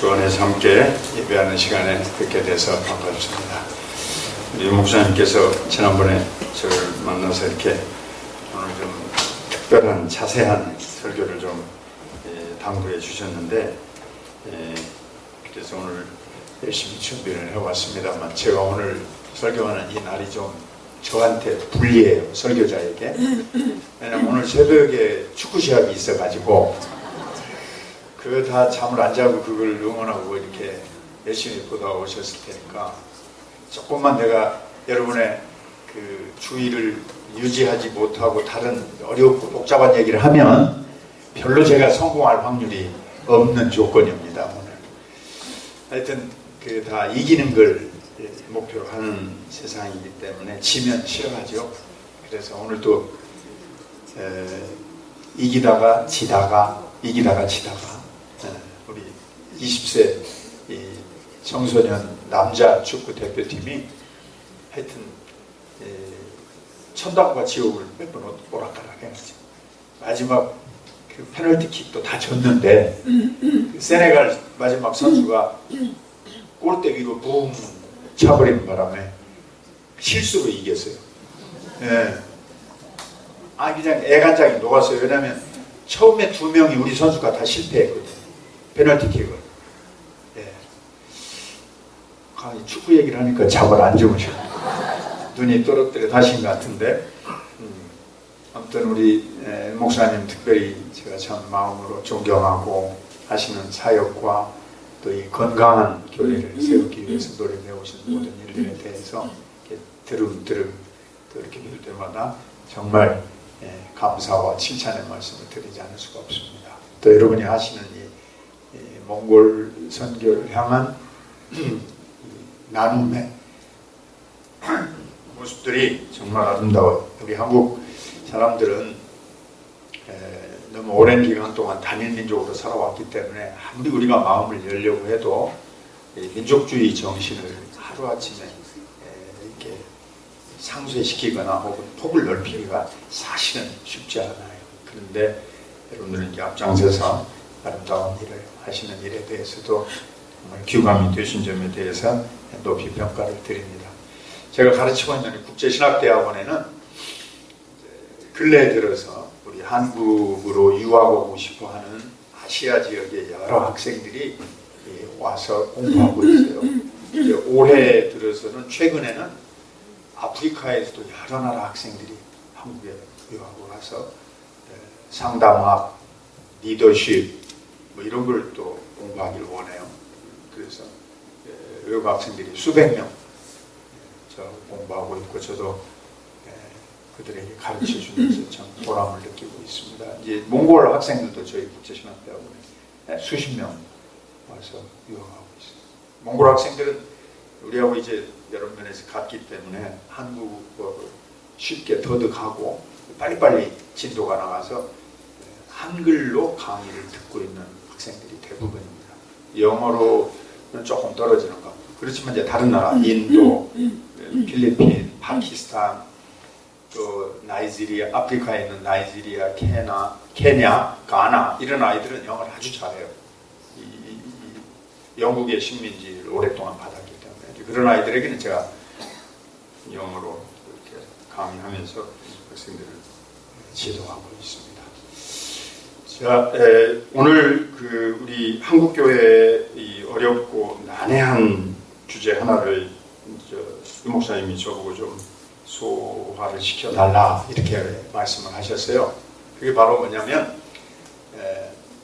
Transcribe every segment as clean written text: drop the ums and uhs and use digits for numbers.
주 안에서 함께 예배하는 시간에 듣게 돼서 반갑습니다. 우리 목사님께서 지난번에 저를 만나서 이렇게 오늘 좀 특별한 자세한 설교를 좀 당부해 주셨는데, 그래서 오늘 열심히 준비를 해왔습니다만, 제가 오늘 설교하는 이 날이 좀 저한테 불리해요, 설교자에게. 왜냐면 오늘 새벽에 축구 시합이 있어가지고 그 다 잠을 안 자고 그걸 응원하고 이렇게 열심히 보다 오셨을 테니까 조금만 내가 여러분의 그 주의를 유지하지 못하고 다른 어렵고 복잡한 얘기를 하면 별로 제가 성공할 확률이 없는 조건입니다. 오늘 하여튼 그 다 이기는 걸 목표로 하는 세상이기 때문에 지면 싫어하죠. 그래서 오늘도 이기다가 지다가 이기다가 지다가 우리 20세 이 청소년 남자 축구 대표팀이 하여튼 천당과 지옥을 몇 번 오락가락 해가지고 마지막 그 페널티킥도 다 졌는데 그 세네갈 마지막 선수가 골대 위로 붕 차버리는 바람에 실수로 이겼어요. 그냥 애간장이 녹았어요. 왜냐하면 처음에 2명이 우리 선수가 다 실패했거든요. 페널티킥을. 축구 얘기를 하니까 잠을 안 주무셔. 눈이 또렷또렷 하신 것 같은데, 아무튼 우리 목사님 특별히 제가 참 마음으로 존경하고 하시는 사역과 또 이 건강한 교회를 세우기 위해서 노력해 오신 모든 일들에 대해서 이렇게 드름드름 또 이렇게 볼 때마다 정말 감사와 칭찬의 말씀을 드리지 않을 수가 없습니다. 또 여러분이 하시는 이 몽골 선교를 향한 나눔의 모습들이 정말 아름다워요. 우리 한국 사람들은 너무 오랜 기간 동안 단일민족으로 살아왔기 때문에 아무리 우리가 마음을 열려고 해도 민족주의 정신을 하루아침에 이렇게 상쇄시키거나 혹은 폭을 넓히기가 사실은 쉽지 않아요. 그런데 여러분들은 이렇게 앞장서서 아름다운 일을 하시는 일에 대해서도 정말 규감이 되신 점에 대해서 높이 평가를 드립니다. 제가 가르치고 있는 국제신학대학원에는 근래에 들어서 우리 한국으로 유학 오고 싶어하는 아시아 지역의 여러 학생들이 와서 공부하고 있어요. 올해 들어서는 최근에는 아프리카에서도 여러 나라 학생들이 한국에 유학을 와서 상담학, 리더십 뭐 이런 걸 또 공부하기를 원해요. 그래서 외국 학생들이 수백 명 공부하고 있고 저도 그들에게 가르쳐주면서 참 보람을 느끼고 있습니다. 이제 몽골 학생들도 저희 국제신학대학원에 수십 명 와서 유학하고 있습니다. 몽골 학생들은 우리하고 이제 여러 면에서 같기 때문에 한국어를 쉽게 터득하고 빨리빨리 진도가 나가서 한글로 강의를 듣고 있는 학생들이 대부분입니다. 영어로는 조금 떨어지는 것 같고 그렇지만 이제 다른 나라 인도, 필리핀, 파키스탄, 또 나이지리아, 아프리카에 있는 나이지리아, 케냐, 가나 이런 아이들은 영어를 아주 잘해요. 영국의 식민지를 오랫동안 받았기 때문에 그런 아이들에게는 제가 영어로 이렇게 강의하면서 학생들을 지도하고 있습니다. 자, 오늘 우리 한국교회의 이 어렵고 난해한 주제 하나를 유 목사님이 저보고 좀 소화를 시켜달라 이렇게 말씀을 하셨어요. 그게 바로 뭐냐면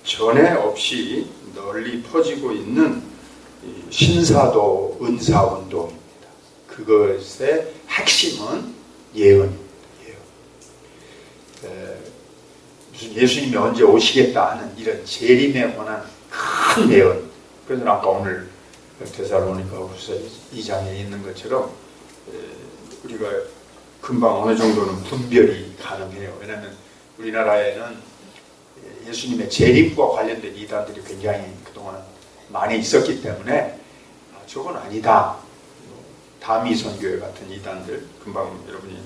전에 없이 널리 퍼지고 있는 신사도 은사운동입니다. 그것의 핵심은 예언입니다. 무슨 예수님이 언제 오시겠다 하는 이런 재림에 관한 큰 예언. 그래서 아까 오늘 데살로니가후서 2장에 있는 것처럼 우리가 금방 어느 정도는 분별이 가능해요. 왜냐하면 우리나라에는 예수님의 재림과 관련된 이단들이 굉장히 그동안 많이 있었기 때문에 저건 아니다. 다미선교회 같은 이단들 금방 여러분이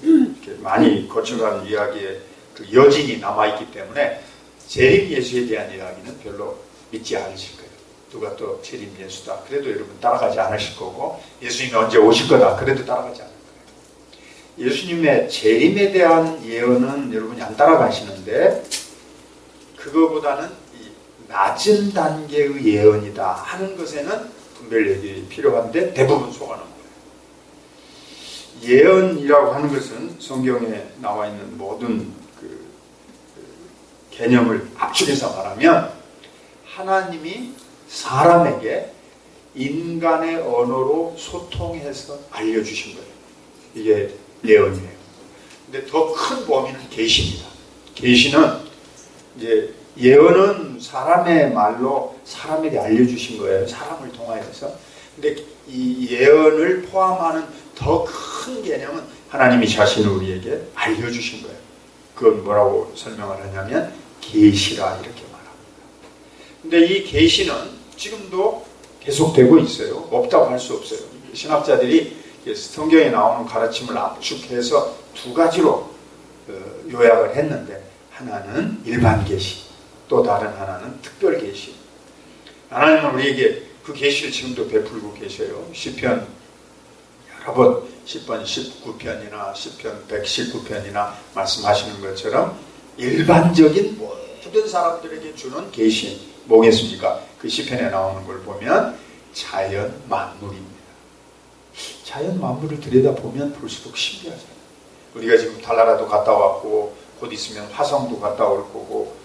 이렇게 많이 거쳐간 이야기에 그 여진이 남아있기 때문에 재림 예수에 대한 이야기는 별로 믿지 않으실 거예요. 누가 또 재림 예수다. 그래도 여러분 따라가지 않으실 거고, 예수님이 언제 오실 거다. 그래도 따라가지 않을 거예요. 예수님의 재림에 대한 예언은 여러분이 안 따라가시는데, 그거보다는 이 낮은 단계의 예언이다 하는 것에는 분별력이 필요한데 대부분 속아는 거예요. 예언이라고 하는 것은 성경에 나와 있는 모든 그 개념을 압축해서 말하면 하나님이 사람에게 인간의 언어로 소통해서 알려주신 거예요. 이게 예언이에요. 근데 더 큰 범위는 계시입니다. 계시는 이제 예언은 사람의 말로 사람에게 알려주신 거예요. 사람을 통하여서. 근데 이 예언을 포함하는 더 큰 개념은 하나님이 자신을 우리에게 알려주신 거예요. 그건 뭐라고 설명을 하냐면 계시라 이렇게 말합니다. 근데 이 계시는 지금도 계속되고 있어요. 없다고 할 수 없어요. 신학자들이 성경에 나오는 가르침을 압축해서 두 가지로 요약을 했는데, 하나는 일반 계시, 또 다른 하나는 특별 계시. 하나님은 우리에게 그 계시를 지금도 베풀고 계셔요. 시편 여러 번, 시편 19편이나 시편 119편이나 말씀하시는 것처럼 일반적인 모든 사람들에게 주는 계시 뭐겠습니까? 그 시편에 나오는 걸 보면 자연 만물입니다. 자연 만물을 들여다보면 볼수록 신기하잖아요. 우리가 지금 달나라도 갔다 왔고 곧 있으면 화성도 갔다 올 거고,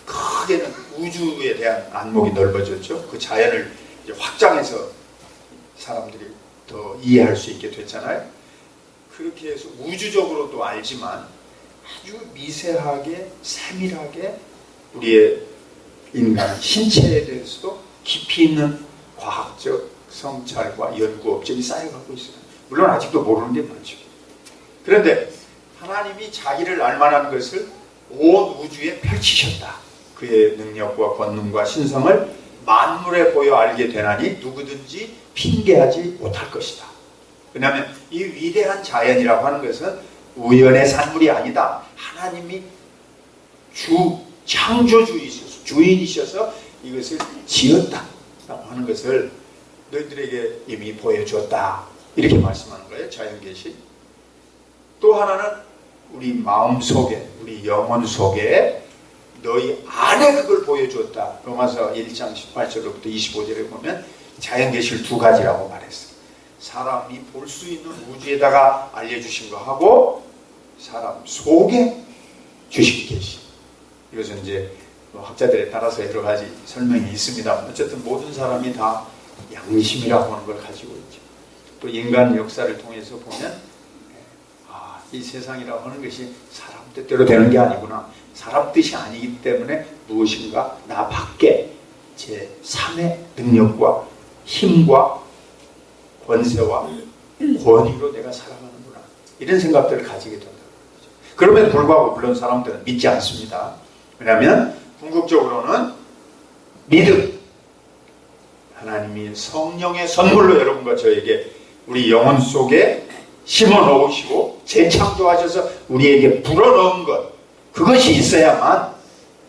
크게는 우주에 대한 안목이 넓어졌죠. 그 자연을 이제 확장해서 사람들이 더 이해할 수 있게 됐잖아요. 그렇게 해서 우주적으로도 알지만 아주 미세하게 세밀하게 우리의 인간 신체에 대해서도 깊이 있는 과학적 성찰과 연구 업적이 쌓여가고 있어요. 물론 아직도 모르는 게 많죠. 그런데 하나님이 자기를 알만한 것을 온 우주에 펼치셨다. 그의 능력과 권능과 신성을 만물에 보여 알게 되나니 누구든지 핑계하지 못할 것이다. 왜냐하면 이 위대한 자연이라고 하는 것은 우연의 산물이 아니다. 하나님이 창조주이셔서, 주인이셔서 이것을 지었다라고 하는 것을 너희들에게 이미 보여줬다. 이렇게 말씀하는 거예요. 자연계시. 또 하나는 우리 마음 속에, 우리 영혼 속에 너희 안에 그걸 보여줬다. 로마서 1장 18절부터 25절에 보면 자연계시를 두 가지라고 말했어요. 사람이 볼 수 있는 우주에다가 알려주신 거 하고 사람 속에 주신 계시. 이것은 이제 학자들에 따라서 여러 가지 설명이 있습니다. 어쨌든 모든 사람이 다 양심이라고 하는 걸 가지고 있죠. 또 인간 역사를 통해서 보면 이 세상이라고 하는 것이 사람 뜻대로 되는 게 아니구나. 사람 뜻이 아니기 때문에 무엇인가 나 밖에 제3의 능력과 힘과 권세와 권위로 내가 살아가는구나. 이런 생각들을 가지게 된다는 거죠. 그럼에도 불구하고 물론 사람들은 믿지 않습니다. 왜냐하면 궁극적으로는 믿음, 하나님이 성령의 선물로 여러분과 저에게 우리 영혼 속에 심어놓으시고 재창조하셔서 우리에게 불어넣은 것, 그것이 있어야만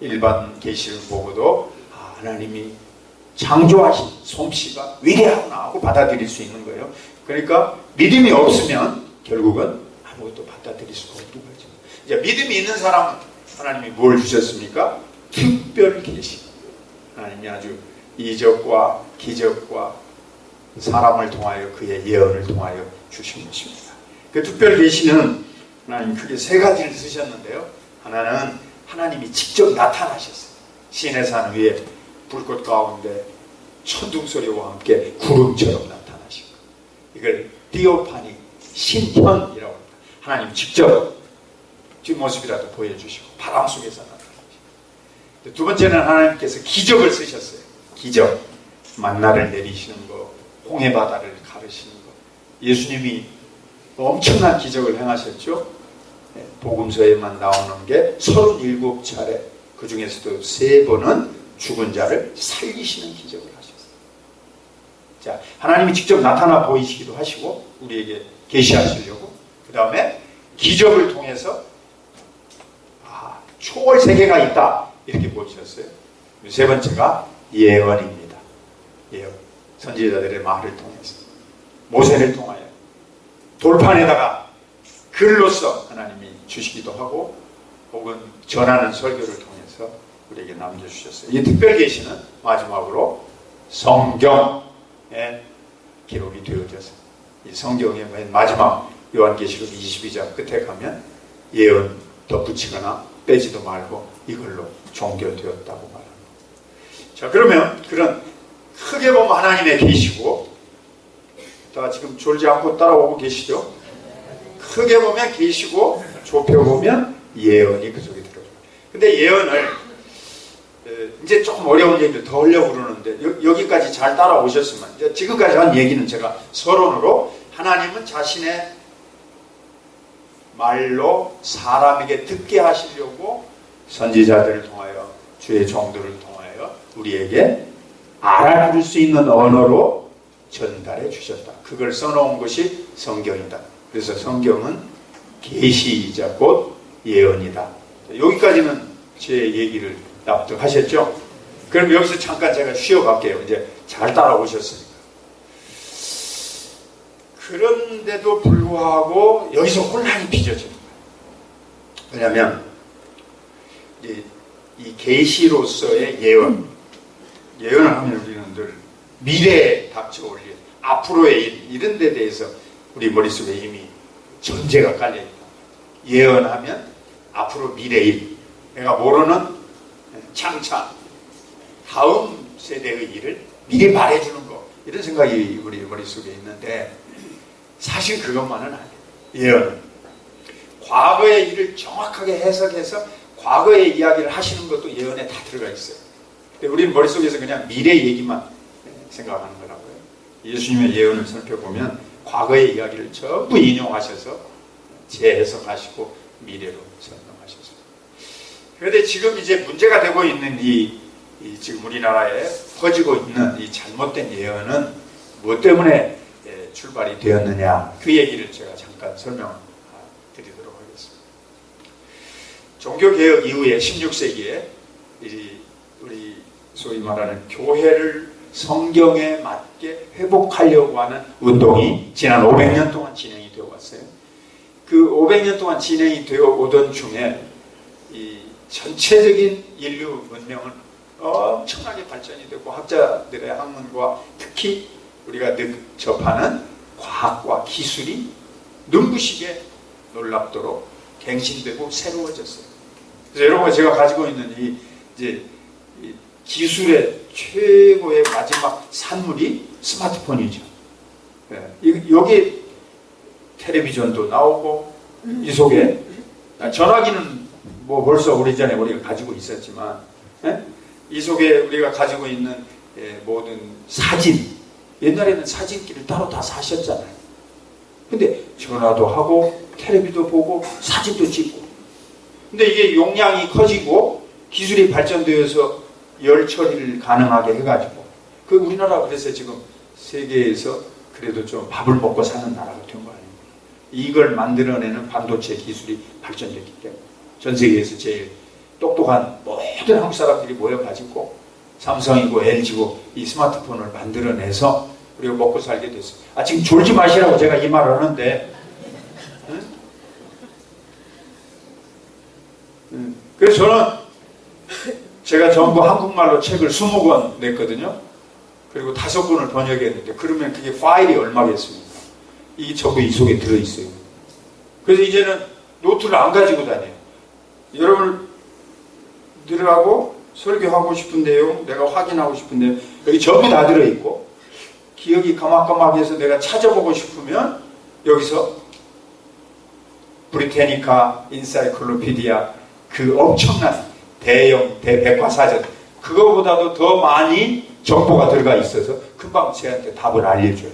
일반 계시를 보고도 하나님이 창조하신 솜씨가 위대하구나 하고 받아들일 수 있는 거예요. 그러니까 믿음이 없으면 결국은 아무것도 받아들일 수가 없는 거죠. 이제 믿음이 있는 사람은 하나님이 뭘 주셨습니까? 특별 계시. 하나님이 아주 이적과 기적과 사람을 통하여 그의 예언을 통하여 주신 것입니다. 그 특별 계시는 하나님 크게 세 가지를 쓰셨는데요. 하나는 하나님이 직접 나타나셨어요. 시내산 위에 불꽃 가운데 천둥소리와 함께 구름처럼 나타나시고, 이걸 디오파니, 신현이라고 합니다. 하나님 직접 뒷모습이라도 보여주시고 바람 속에서 나타나시고, 두 번째는 하나님께서 기적을 쓰셨어요. 기적, 만나를 내리시는 거, 홍해바다를 가르시는 거. 예수님이 엄청난 기적을 행하셨죠. 복음서에만 나오는 게 37차례, 그 중에서도 3번은 죽은 자를 살리시는 기적을 하셨어요. 자, 하나님이 직접 나타나 보이시기도 하시고 우리에게 계시하시려고, 그 다음에 기적을 통해서 초월 세계가 있다 이렇게 보이셨어요. 세 번째가 예언입니다. 예언, 선지자들의 말을 통해서, 모세를 통하여 돌판에다가 글로써 하나님이 주시기도 하고, 혹은 전하는 설교를 통해서 우리에게 남겨주셨어요. 이 특별 계시는 마지막으로 성경에 기록이 되어져서, 이 성경의 맨 마지막 요한계시록 22장 끝에 가면 예언 덧붙이거나 빼지도 말고 이걸로 종결되었다고 말합니다. 자, 그러면 그런 크게 보면 하나님의 계시고, 다 지금 졸지 않고 따라오고 계시죠? 크게 보면 계시고, 좁혀보면 예언이 그 속에 들어가요. 근데 예언을 이제 조금 어려운 얘기를 더 하려고 그러는데, 여기까지 잘 따라오셨으면, 지금까지 한 얘기는 제가 서론으로, 하나님은 자신의 말로 사람에게 듣게 하시려고 선지자들을 통하여, 주의 종들을 통하여 우리에게 알아들을 수 있는 언어로 전달해 주셨다. 그걸 써놓은 것이 성경이다. 그래서 성경은 계시이자 곧 예언이다. 여기까지는 제 얘기를 납득하셨죠? 그럼 여기서 잠깐 제가 쉬어갈게요. 이제 잘 따라오셨으니까. 그런데도 불구하고 여기서 혼란이 빚어지는 거예요. 왜냐하면 이 계시로서의 예언을 하면 우리는 늘 미래에 닥쳐올 일, 앞으로의 일, 이런 데 대해서 우리 머릿속에 이미 전제가 깔려있다. 예언하면 앞으로 미래 일, 내가 모르는 장차 다음 세대의 일을 미리 말해주는 거, 이런 생각이 우리 머릿속에 있는데, 사실 그것만은 아니에요. 예언은 과거의 일을 정확하게 해석해서 과거의 이야기를 하시는 것도 예언에 다 들어가 있어요. 근데 우리는 머릿속에서 그냥 미래 얘기만 생각하는 거라고요. 예수님의 예언을 살펴보면 과거의 이야기를 전부 인용하셔서 재해석하시고 미래로 설명하셨어요. 그런데 지금 이제 문제가 되고 있는 이 지금 우리나라에 퍼지고 있는 이 잘못된 예언은 무엇 때문에 출발이 되었느냐, 그 얘기를 제가 잠깐 설명드리도록 하겠습니다. 종교개혁 이후에 16세기에 우리 소위 말하는 교회를 성경에 맞게 회복하려고 하는 운동이 지난 500년 동안 진행이 되어 왔어요. 그 500년 동안 진행이 되어 오던 중에 이 전체적인 인류文明은 엄청나게 발전이 되고, 학자들의 학문과 특히 우리가 늘 접하는 과학과 기술이 눈부시게 놀랍도록 갱신되고 새로워졌어요. 그래서 여러분, 제가 가지고 있는 이 기술의 최고의 마지막 산물이 스마트폰이죠. 여기 텔레비전도 나오고, 이 속에 전화기는 뭐 벌써 오래전에 우리가 가지고 있었지만, 이 속에 우리가 가지고 있는 모든 사진, 옛날에는 사진기를 따로 다 사셨잖아요. 근데 전화도 하고 텔레비도 보고 사진도 찍고, 근데 이게 용량이 커지고 기술이 발전되어서 열 처리를 가능하게 해가지고, 그 우리나라 그래서 지금 세계에서 그래도 좀 밥을 먹고 사는 나라가 된 거 아닙니까? 이걸 만들어내는 반도체 기술이 발전됐기 때문에 전 세계에서 제일 똑똑한 모든 한국 사람들이 모여가지고 삼성이고 LG고 이 스마트폰을 만들어내서 우리가 먹고 살게 됐어요. 지금 졸지 마시라고 제가 이 말을 하는데, 그래서 저는 제가 전부 한국말로 책을 20권 냈거든요. 그리고 5권을 번역했는데, 그러면 그게 파일이 얼마겠습니까? 이게 전부 이 속에 들어있어요. 그래서 이제는 노트를 안 가지고 다녀요. 여러분 들어가고 설교하고 싶은데요, 내가 확인하고 싶은데요, 여기 전부 다 들어있고, 기억이 까막까막해서 내가 찾아보고 싶으면 여기서 브리테니카 인사이클로피디아, 그 엄청난 대형 대백과사전, 그거보다도 더 많이 정보가 들어가 있어서 금방 저한테 답을 알려줘요.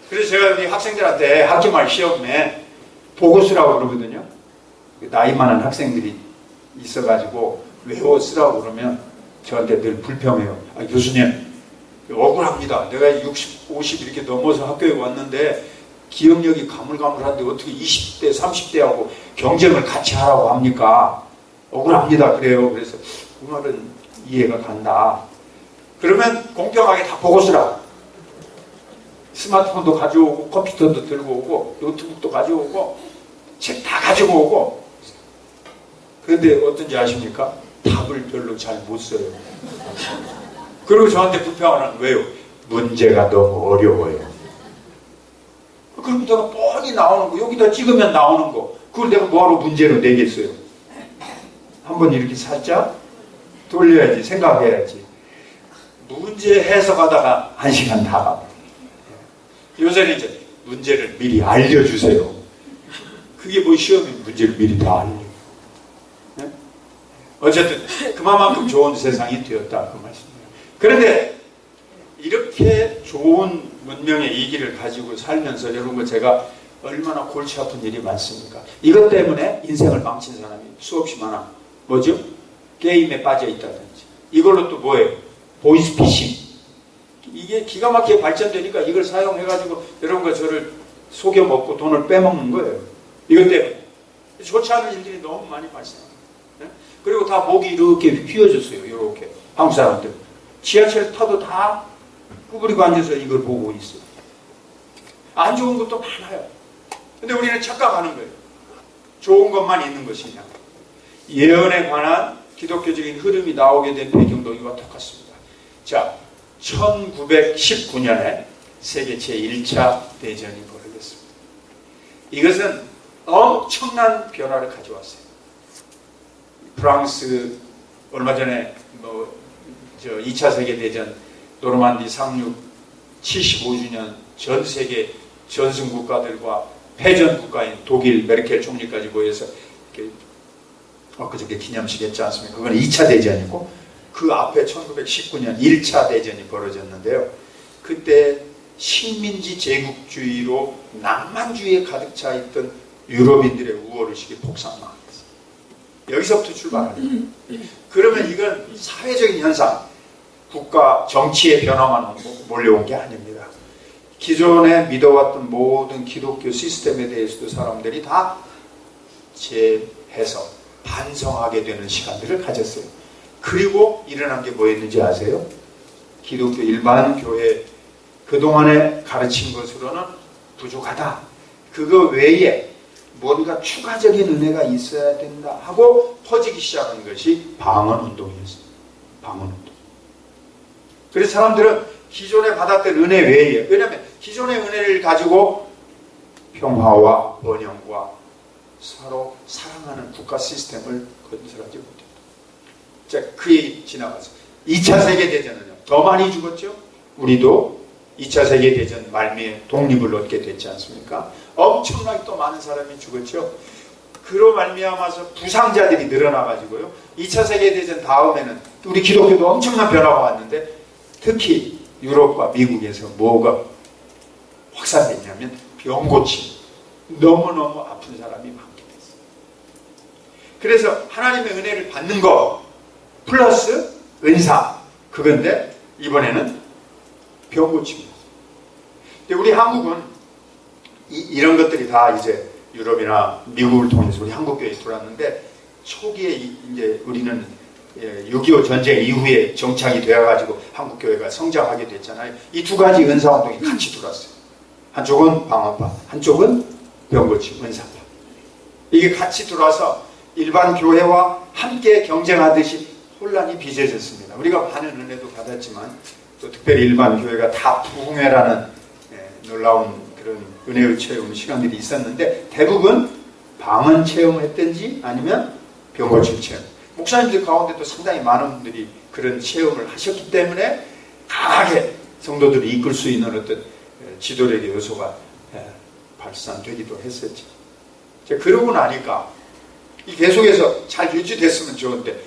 그래서 제가 우리 학생들한테 학기말 시험에 보고 쓰라고 그러거든요. 나이 많은 학생들이 있어가지고 외워 쓰라고 그러면 저한테 늘 불평해요. 교수님, 억울합니다. 내가 60, 50 이렇게 넘어서 학교에 왔는데 기억력이 가물가물한데 어떻게 20대, 30대하고 경쟁을 같이 하라고 합니까? 억울합니다. 그래요. 그래서 그 말은 이해가 간다. 그러면 공평하게 다 보고 쓰라. 스마트폰도 가져오고 컴퓨터도 들고 오고 노트북도 가져오고 책 다 가지고 오고. 그런데 어떤지 아십니까? 답을 별로 잘 못 써요. 그리고 저한테 불평하는 왜요? 문제가 너무 어려워요. 그럼 내가 뻔히 나오는 거, 여기다 찍으면 나오는 거, 그걸 내가 뭐하러 문제로 내겠어요? 한번 이렇게 살짝 돌려야지, 생각해야지. 문제 해석하다가 1시간 다 갑니다. 요새는 이제 문제를 미리 알려주세요. 그게 뭐 시험에 문제를 미리 다 알려. 네? 어쨌든 그만큼 좋은 세상이 되었다 그 말씀이에요. 그런데 이렇게 좋은 문명의 이기를 가지고 살면서 여러분 제가 얼마나 골치 아픈 일이 많습니까? 이것 때문에 인생을 망친 사람이 수없이 많아. 뭐죠? 게임에 빠져 있다든지. 이걸로 또 뭐예요? 보이스피싱. 이게 기가 막히게 발전되니까 이걸 사용해가지고 여러분과 저를 속여 먹고 돈을 빼먹는 거예요. 이것 때문에. 좋지 않은 일들이 너무 많이 발생합니다. 네? 그리고 다 목이 이렇게 휘어졌어요. 이렇게. 한국 사람들. 지하철 타도 다 구부리고 앉아서 이걸 보고 있어요. 안 좋은 것도 많아요. 근데 우리는 착각하는 거예요. 좋은 것만 있는 것이냐. 예언에 관한 기독교적인 흐름이 나오게 된 배경도 이와 똑같습니다. 자, 1919년에 세계 제1차 대전이 벌어졌습니다. 이것은 엄청난 변화를 가져왔어요. 프랑스 얼마 전에 2차 세계대전 노르만디 상륙 75주년 전 세계 전승 국가들과 패전 국가인 독일 메르켈 총리까지 모여서 엊그저께 기념식 했지 않습니까? 그건 2차 대전이고 그 앞에 1919년 1차 대전이 벌어졌는데요. 그때 식민지 제국주의로 낭만주의에 가득 차 있던 유럽인들의 우월의식이 폭삭나왔어요. 여기서부터 출발합니다. 그러면 이건 사회적인 현상, 국가 정치의 변화만 몰려온 게 아닙니다. 기존에 믿어왔던 모든 기독교 시스템에 대해서도 사람들이 다 재해석, 반성하게 되는 시간들을 가졌어요. 그리고 일어난 게 뭐였는지 아세요? 기독교 일반 교회 그동안에 가르친 것으로는 부족하다. 그거 외에 뭔가 추가적인 은혜가 있어야 된다 하고 퍼지기 시작한 것이 방언운동이었습니다. 방언운동. 그래서 사람들은 기존에 받았던 은혜 외에, 왜냐하면 기존의 은혜를 가지고 평화와 번영과 서로 사랑하는 국가 시스템을 건설하지 못했다. 자, 그 얘기 지나가서 2차 세계대전은요, 더 많이 죽었죠? 우리도 2차 세계대전 말미에 독립을 얻게 됐지 않습니까? 엄청나게 또 많은 사람이 죽었죠? 그로 말미암아서 부상자들이 늘어나가지고요, 2차 세계대전 다음에는 우리 기독교도 엄청난 변화가 왔는데 특히 유럽과 미국에서 뭐가 확산됐냐면 병고침, 너무너무 아픈 사람이 많게 됐어요. 그래서 하나님의 은혜를 받는 거 플러스 은사, 그건데 이번에는 병고침이었어요. 근데 우리 한국은 이런 것들이 다 이제 유럽이나 미국을 통해서 우리 한국교회에 들어왔는데 초기에 이제 우리는 6.25 전쟁 이후에 정착이 되어가지고 한국교회가 성장하게 됐잖아요. 이 두 가지 은사운동이 같이 들어왔어요. 한쪽은 방언파, 한쪽은 병고침, 은사파. 이게 같이 들어와서 일반 교회와 함께 경쟁하듯이 혼란이 빚어졌습니다. 우리가 많은 은혜도 받았지만 또 특별히 일반 교회가 다 부흥회라는 놀라운 그런 은혜의 체험 시간들이 있었는데 대부분 방언 체험했든지 아니면 병고침 체험. 목사님들 가운데도 상당히 많은 분들이 그런 체험을 하셨기 때문에 강하게 성도들을 이끌 수 있는 어떤 지도력의 요소가 발산되기도 했었죠. 그러고 나니까 이 계속해서 잘 유지됐으면 좋은데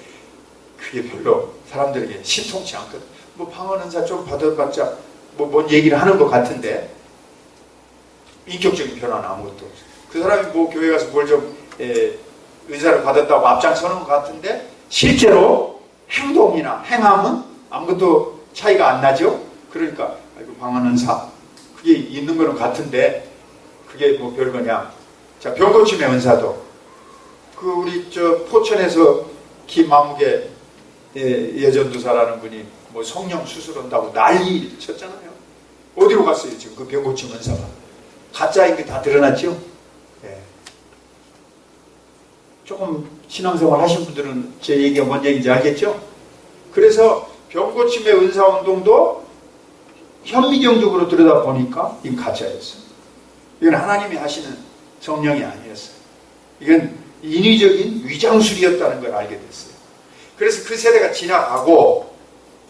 그게 별로 사람들에게 신통치 않거든. 뭐 방언 은사 좀 받아봤자 뭔 얘기를 하는 것 같은데 인격적인 변화는 아무것도 없어요. 그 사람이 뭐 교회 가서 뭘 좀 은사를 받았다고 앞장서는 것 같은데 실제로 행동이나 행함은 아무것도 차이가 안 나죠. 그러니까 방언 은사 그게 있는 거는 같은데 그게 뭐 별거냐. 자, 병고침의 은사도 그 우리 저 포천에서 김만무개 여전도사라는 분이 뭐 성령 수술한다고 난리 쳤잖아요. 어디로 갔어요 지금 그 병고침 은사가? 가짜인 게 다 드러났죠. 예. 조금 신앙생활 하신 분들은 제 얘기가 뭔 얘기인지 알겠죠? 그래서 병고침의 은사운동도 현미경적으로 들여다보니까 이건 가짜였어요. 이건 하나님이 하시는 성령이 아니었어요. 이건 인위적인 위장술이었다는 걸 알게 됐어요. 그래서 그 세대가 지나가고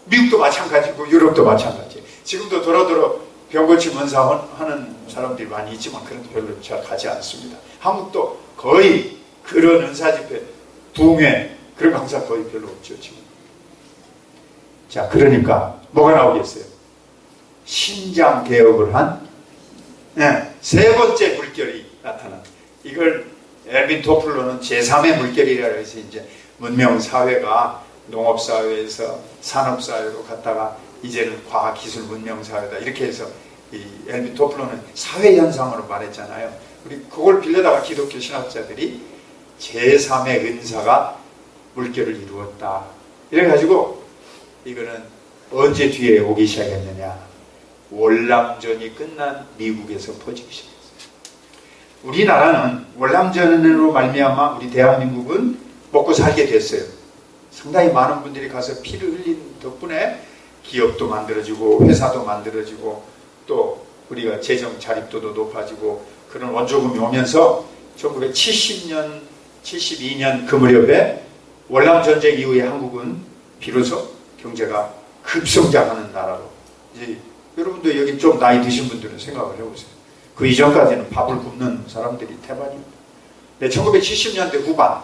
미국도 마찬가지고 유럽도 마찬가지예요. 지금도 도로도로 병고침 은사하는 사람들이 많이 있지만 그런 별로 잘 가지 않습니다. 한국도 거의 그런 은사집회, 부흥회 그런 거 항상 거의 별로 없죠 지금. 자, 그러니까 뭐가 나오겠어요? 신장 개혁을 한 세 번째 물결이 나타난, 이걸 엘빈 토플러는 제3의 물결이라 해서 이제 문명 사회가 농업 사회에서 산업 사회로 갔다가 이제는 과학 기술 문명 사회다 이렇게 해서 이 엘빈 토플러는 사회 현상으로 말했잖아요. 우리 그걸 빌려다가 기독교 신학자들이 제3의 은사가 물결을 이루었다. 이래가지고 이거는 언제 뒤에 오기 시작했느냐? 월남전이 끝난 미국에서 퍼지기 시작했어요. 우리나라는 월남전으로 말미암아 우리 대한민국은 먹고 살게 됐어요. 상당히 많은 분들이 가서 피를 흘린 덕분에 기업도 만들어지고 회사도 만들어지고 또 우리가 재정 자립도도 높아지고 그런 원조금이 오면서 1970년, 72년 그 무렵에 월남전쟁 이후에 한국은 비로소 경제가 급성장하는 나라로, 이제 여러분도 여기 좀 나이 드신 분들은 생각을 해보세요. 그 이전까지는 밥을 굶는 사람들이 태반입니다. 1970년대 후반,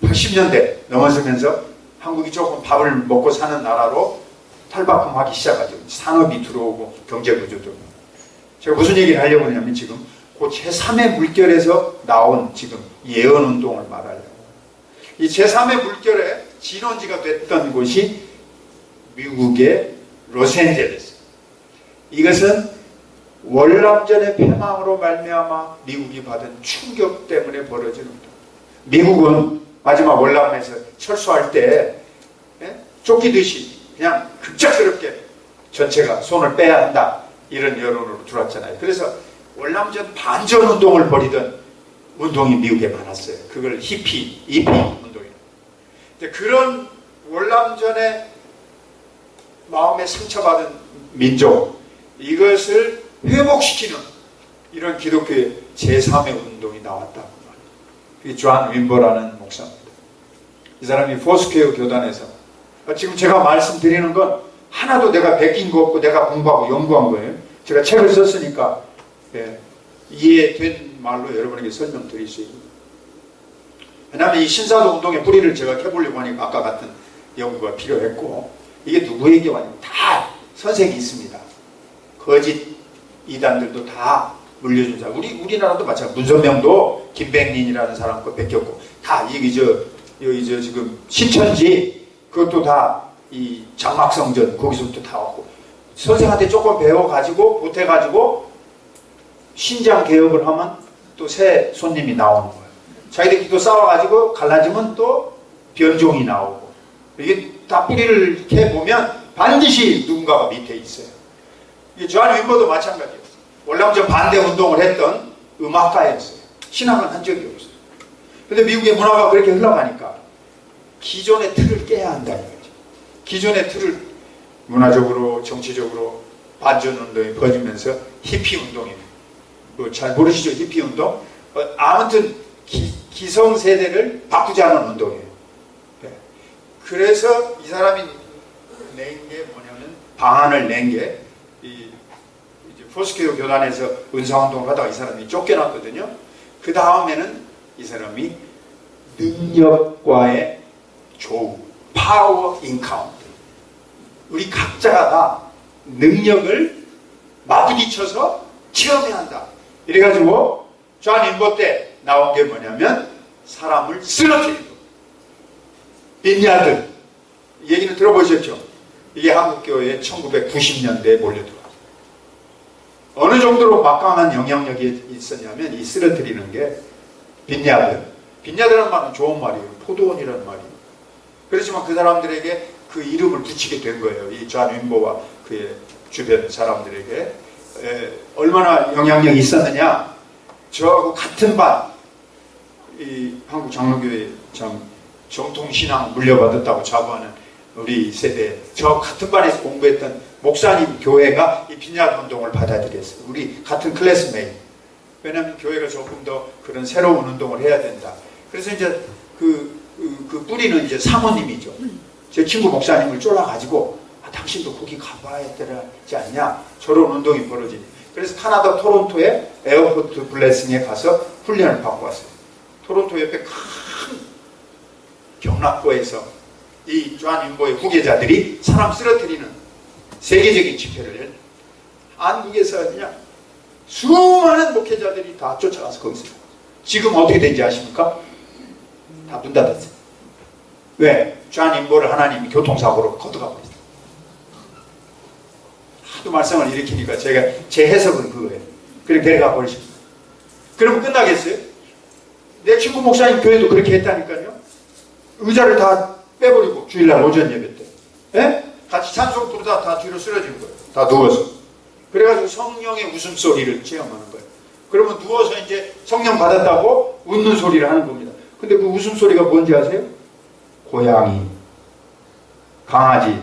80년대 넘어서면서 한국이 조금 밥을 먹고 사는 나라로 탈바꿈하기 시작하죠. 산업이 들어오고 경제구조도. 제가 무슨 얘기를 하려고 하냐면 지금 그 제3의 물결에서 나온 지금 예언운동을 말하려고. 이 제3의 물결의 진원지가 됐던 곳이 미국의 로스앤젤레스. 이것은 월남전의 패망으로 말미암아 미국이 받은 충격 때문에 벌어진 운동. 미국은 마지막 월남에서 철수할 때 쫓기듯이 그냥 급작스럽게 전체가 손을 빼야 한다 이런 여론으로 들어왔잖아요. 그래서 월남전 반전 운동을 벌이던 운동이 미국에 많았어요. 그걸 히피, 이피 운동이에요. 그런 월남전의 마음에 상처받은 민족, 이것을 회복시키는 이런 기독교의 제3의 운동이 나왔다고 말해요. 그게 존 윈버라는 목사입니다. 이 사람이 포스퀘어 교단에서, 지금 제가 말씀드리는 건 하나도 내가 베낀 거 없고 내가 공부하고 연구한 거예요. 제가 책을 썼으니까 이해된 말로 여러분에게 설명드릴 수 있습니다. 왜냐하면 이 신사도 운동의 뿌리를 제가 캐보려고 하니까 아까 같은 연구가 필요했고, 이게 누구에게 왔냐면 다 선색이 있습니다. 거짓 이단들도 다 물려준 사람. 우리나라도 마찬가지. 문선명도 김백린이라는 사람 거 베꼈고, 다 여기 저 지금 신천지 그것도 다 이 장막성전 거기서부터 다 왔고, 선생한테 조금 배워가지고 보태가지고 신장 개혁을 하면 또 새 손님이 나오는 거예요. 자기들끼리 또 싸워가지고 갈라지면 또 변종이 나오고, 이게 다 뿌리를 캐 보면 반드시 누군가가 밑에 있어요. 존 윈버도 마찬가지예요. 월남전 반대 운동을 했던 음악가였어요. 신학은 한 적이 없어요. 근데 미국의 문화가 그렇게 흘러가니까 기존의 틀을 깨야 한다 이거죠. 기존의 틀을 문화적으로 정치적으로 반전 운동이 퍼지면서 히피 운동입니다. 뭐 잘 모르시죠? 히피 운동? 아무튼 기성세대를 바꾸자는 운동이에요. 그래서 이 사람이 낸 게 뭐냐면, 방안을 낸 게, 포스퀘어 교단에서 은사운동을 하다가 이 사람이 쫓겨났거든요. 그 다음에는 이 사람이 능력과의 조우, 파워 인카운트. 우리 각자가 다 능력을 맞부딪혀서 체험해야 한다. 이래가지고 존 윈버 때 나온 게 뭐냐면 사람을 쓰러뜨리는 거. 빈야드 얘기는 들어보셨죠? 이게 한국교회에 1990년대에 몰려들어왔어요. 어느 정도로 막강한 영향력이 있었냐면 이 쓰러뜨리는 게 빈야드. 빈야드라는 말은 좋은 말이에요. 포도원이라는 말이에요. 그렇지만 그 사람들에게 그 이름을 붙이게 된 거예요. 이 존 윈보와 그의 주변 사람들에게. 얼마나 영향력이 있었느냐. 저하고 같은 반, 이 한국 장로교회 참 정통신앙 물려받았다고 자부하는 우리 세대, 저 같은 반에서 공부했던 목사님 교회가 이 빈야드 운동을 받아들였어요. 우리 같은 클래스메이트. 왜냐하면 교회가 조금 더 그런 새로운 운동을 해야 된다. 그래서 이제 그 뿌리는 이제 사모님이죠. 제 친구 목사님을 쫄라가지고 당신도 거기 가봐야 되지 않냐. 저런 운동이 벌어지니. 그래서 카나다 토론토의 에어포트 블레싱에 가서 훈련을 받고 왔어요. 토론토 옆에 큰 경락고에서 이 존 윈보의 후계자들이 사람 쓰러뜨리는 세계적인 집회를 한국에서 그냥 수많은 목회자들이 다 쫓아가서 거기서 지금 어떻게 된지 아십니까? 다 문 닫았어요. 왜? 존 윈보를 하나님이 교통사고로 걷어가 버렸어요. 하도 말썽을 일으키니까 제 해석은 그거예요. 그렇게 데려가 버리십니다. 그러면 끝나겠어요? 내 친구 목사님 교회도 그렇게 했다니까요. 의자를 다 빼버리고 주일날 오전 예배 때 예? 같이 찬송 부르다 다 뒤로 쓰러진 거예요. 다 누워서. 그래가지고 성령의 웃음소리를 체험하는 거예요. 그러면 누워서 이제 성령 받았다고 웃는 소리를 하는 겁니다. 근데 그 웃음소리가 뭔지 아세요? 고양이, 강아지,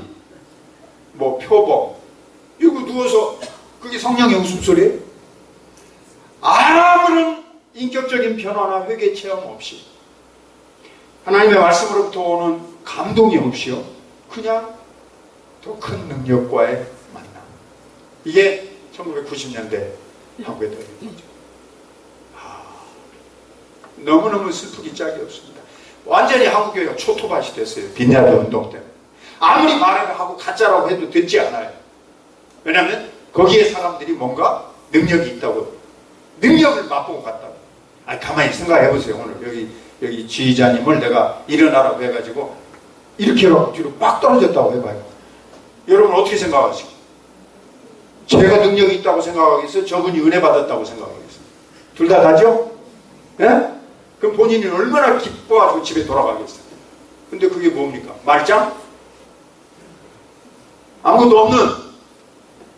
뭐 표범, 이거 누워서 그게 성령의 웃음소리예요? 아무런 인격적인 변화나 회개 체험 없이 하나님의 말씀으로부터 오는 감동이 없이요. 그냥 더 큰 능력과의 만남. 이게 1990년대 한국에 되는 거죠. 너무너무 슬프기 짝이 없습니다. 완전히 한국교회가 초토밭이 됐어요. 빈야드 운동 때문에. 아무리 말을 하고 가짜라고 해도 듣지 않아요. 왜냐하면 거기에 사람들이 뭔가 능력이 있다고, 능력을 맛보고 갔다고. 가만히 생각해 보세요. 오늘 여기 지휘자님을 내가 일어나라고 해가지고 이렇게 하고 뒤로 빡 떨어졌다고 해봐요. 여러분 어떻게 생각하시죠? 제가 능력이 있다고 생각하겠어요? 저분이 은혜 받았다고 생각하겠어요? 둘 다 다죠? 예? 그럼 본인이 얼마나 기뻐가지고 집에 돌아가겠어요? 근데 그게 뭡니까? 말짱? 아무것도 없는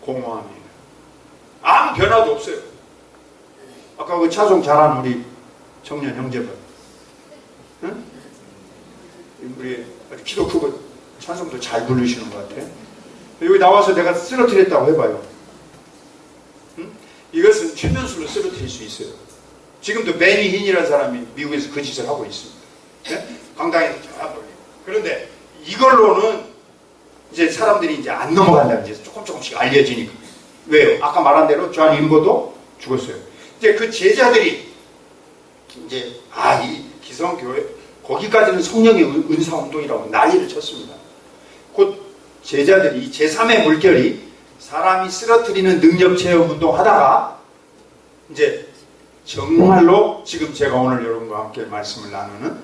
공허함이에요. 아무 변화도 없어요. 아까 그 찬송 잘하는 우리 청년 형제분, 응? 우리 키도 크고 찬송도 잘 부르시는 것 같아요. 여기 나와서 내가 쓰러뜨렸다고 해봐요. 응? 이것은 최면술로 쓰러뜨릴 수 있어요. 지금도 베니 힌이라는 사람이 미국에서 그 짓을 하고 있습니다. 네? 강당에서 쫙 벌려요. 그런데 이걸로는 이제 사람들이 이제 안 넘어간다는 게 조금씩 알려지니까. 왜요? 아까 말한 대로 존 윈보도 죽었어요. 이제 그 제자들이 이제 이 기성교회 거기까지는 성령의 은사운동이라고 난리를 쳤습니다. 곧 제자들이 이 제3의 물결이 사람이 쓰러뜨리는 능력체험 운동 하다가 이제 정말로 지금 제가 오늘 여러분과 함께 말씀을 나누는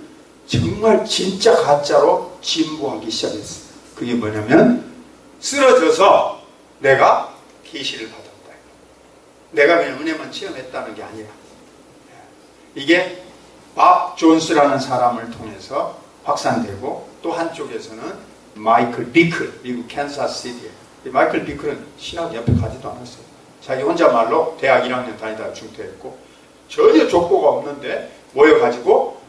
정말 진짜 가짜로 진보하기 시작했어요. 그게 뭐냐면 쓰러져서 내가 계시를 받았다. 내가 그냥 은혜만 체험했다는 게 아니라 이게 밥 존스라는 사람을 통해서 확산되고 또 한쪽에서는 마이클 비클, 미국 캔사스시티에 마이클 비클은 신학 옆에 가지도 않았어요. 자기 혼자 말로 대학 1학년 다니다가 중퇴했고 전혀 족보가 없는데 모여가지고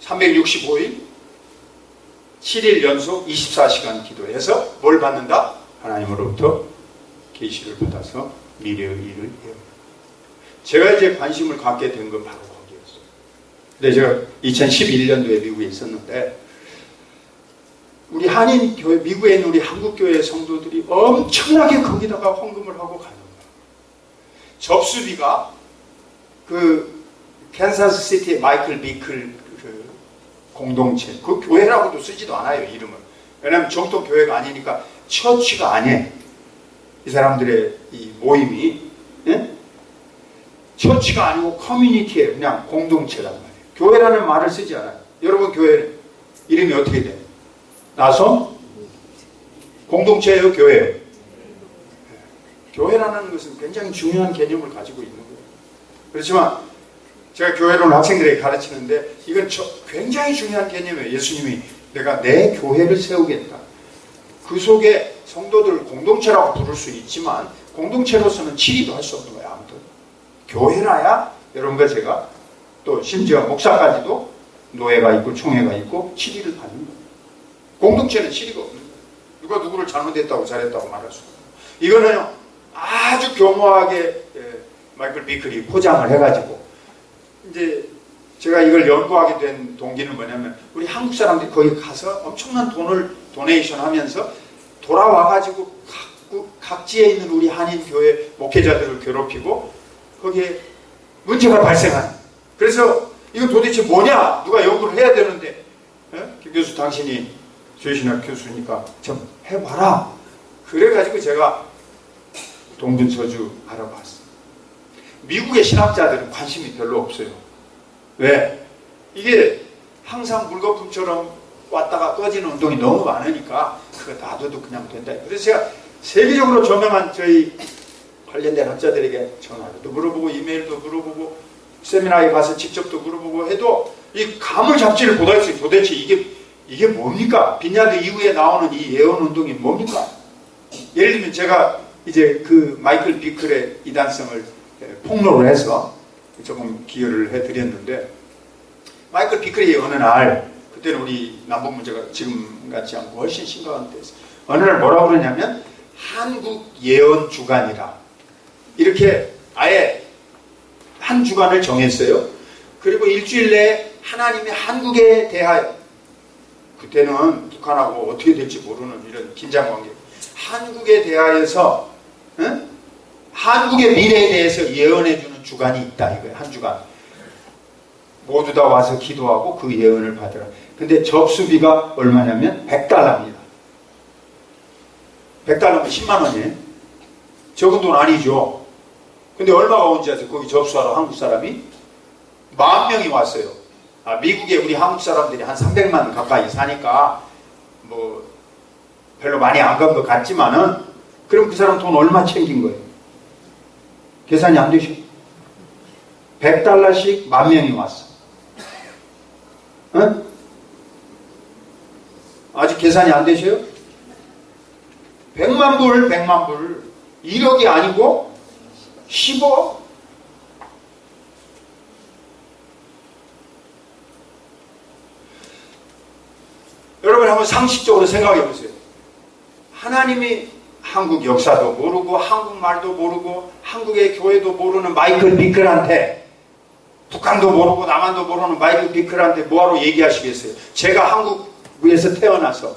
365일 7일 연속 24시간 기도해서 뭘 받는다? 하나님으로부터 계시를 받아서 미래의 일을 해요. 제가 이제 관심을 갖게 된 건 바로 거기였어요. 근데 제가 2011년도에 미국에 있었는데 우리 한인교회, 미국에 있는 우리 한국교회 성도들이 엄청나게 거기다가 헌금을 하고 가는 거예요. 접수비가 그 캔사스시티의 마이클 비클 그 공동체, 그 교회라고도 쓰지도 않아요, 이름을. 왜냐하면 정통 교회가 아니니까 처치가 아니에요. 이 사람들의 이 모임이 예? 처치가 아니고 커뮤니티예요. 그냥 공동체란 말이에요. 교회라는 말을 쓰지 않아요. 여러분 교회 이름이 어떻게 돼요? 나서 공동체예요, 교회예요? 교회라는 것은 굉장히 중요한 개념을 가지고 있는 거예요. 그렇지만 제가 교회를 학생들에게 가르치는데 이건 굉장히 중요한 개념이에요. 예수님이 내가 내 교회를 세우겠다. 그 속에 성도들 공동체라고 부를 수 있지만 공동체로서는 치리도 할 수 없는 거예요. 아무튼 교회라야 여러분과 제가 또 심지어 목사까지도 노예가 있고 총회가 있고 치리를 받는 거예요. 공동체는 치리가 없는 거예요. 누가 누구를 잘못했다고 잘했다고 말할 수 없어요. 이거는 아주 교모하게 마이클 비클이 포장을 해가지고 이제 제가 이걸 연구하게 된 동기는 뭐냐면 우리 한국 사람들이 거기 가서 엄청난 돈을 도네이션 하면서 돌아와가지고 각지에 있는 우리 한인교회 목회자들을 괴롭히고 거기에 문제가 발생하는. 그래서 이거 도대체 뭐냐? 누가 연구를 해야 되는데 김 교수 당신이 주의신학 교수니까 좀 해봐라. 그래가지고 제가 동분서주 알아봤어요. 미국의 신학자들은 관심이 별로 없어요. 왜? 이게 항상 물거품처럼 왔다가 꺼지는 운동이 너무 많으니까 그거 놔둬도 그냥 된다. 그래서 제가 세계적으로 저명한 저희 관련된 학자들에게 전화도 물어보고 이메일도 물어보고 세미나에 가서 직접도 물어보고 해도 이 감을 잡지를 못했어요. 도대체 이게 뭡니까? 빈야드 이후에 나오는 이 예언 운동이 뭡니까? 예를 들면 제가 이제 그 마이클 비클의 이단성을 폭로를 해서 조금 기여를 해드렸는데 마이클 비클이 어느 날 그때는 우리 남북 문제가 지금 같지 않고 훨씬 심각한 때였어요. 어느 날 뭐라고 그러냐면 한국 예언 주간이라 이렇게 아예 한 주간을 정했어요. 그리고 일주일 내에 하나님이 한국에 대하여 그때는 북한하고 어떻게 될지 모르는 이런 긴장관계 한국에 대하여서 한국의 미래에 대해서 예언해주는 주간이 있다 이거예요. 한 주간 모두 다 와서 기도하고 그 예언을 받으라. 근데 접수비가 얼마냐면 $100입니다. $100면 10만 원이에요. 적은 돈 아니죠. 근데 얼마가 온지 아세요? 거기 접수하러 한국 사람이 10,000명이 왔어요. 미국에 우리 한국 사람들이 한 300만 가까이 사니까 뭐 별로 많이 안 간 것 같지만은 그럼 그 사람 돈 얼마 챙긴 거예요? 계산이 안 되죠. $100씩 10,000명이 왔어. 응? 아직 계산이 안 되셔요? 100만 불, 100만 불. 1억이 아니고 10억? 여러분 한번 상식적으로 생각해 보세요. 하나님이 한국 역사도 모르고 한국말도 모르고 한국의 교회도 모르는 마이클 비클한테 북한도 모르고 남한도 모르는 마이클 비클한테 뭐하러 얘기하시겠어요? 제가 한국에서 태어나서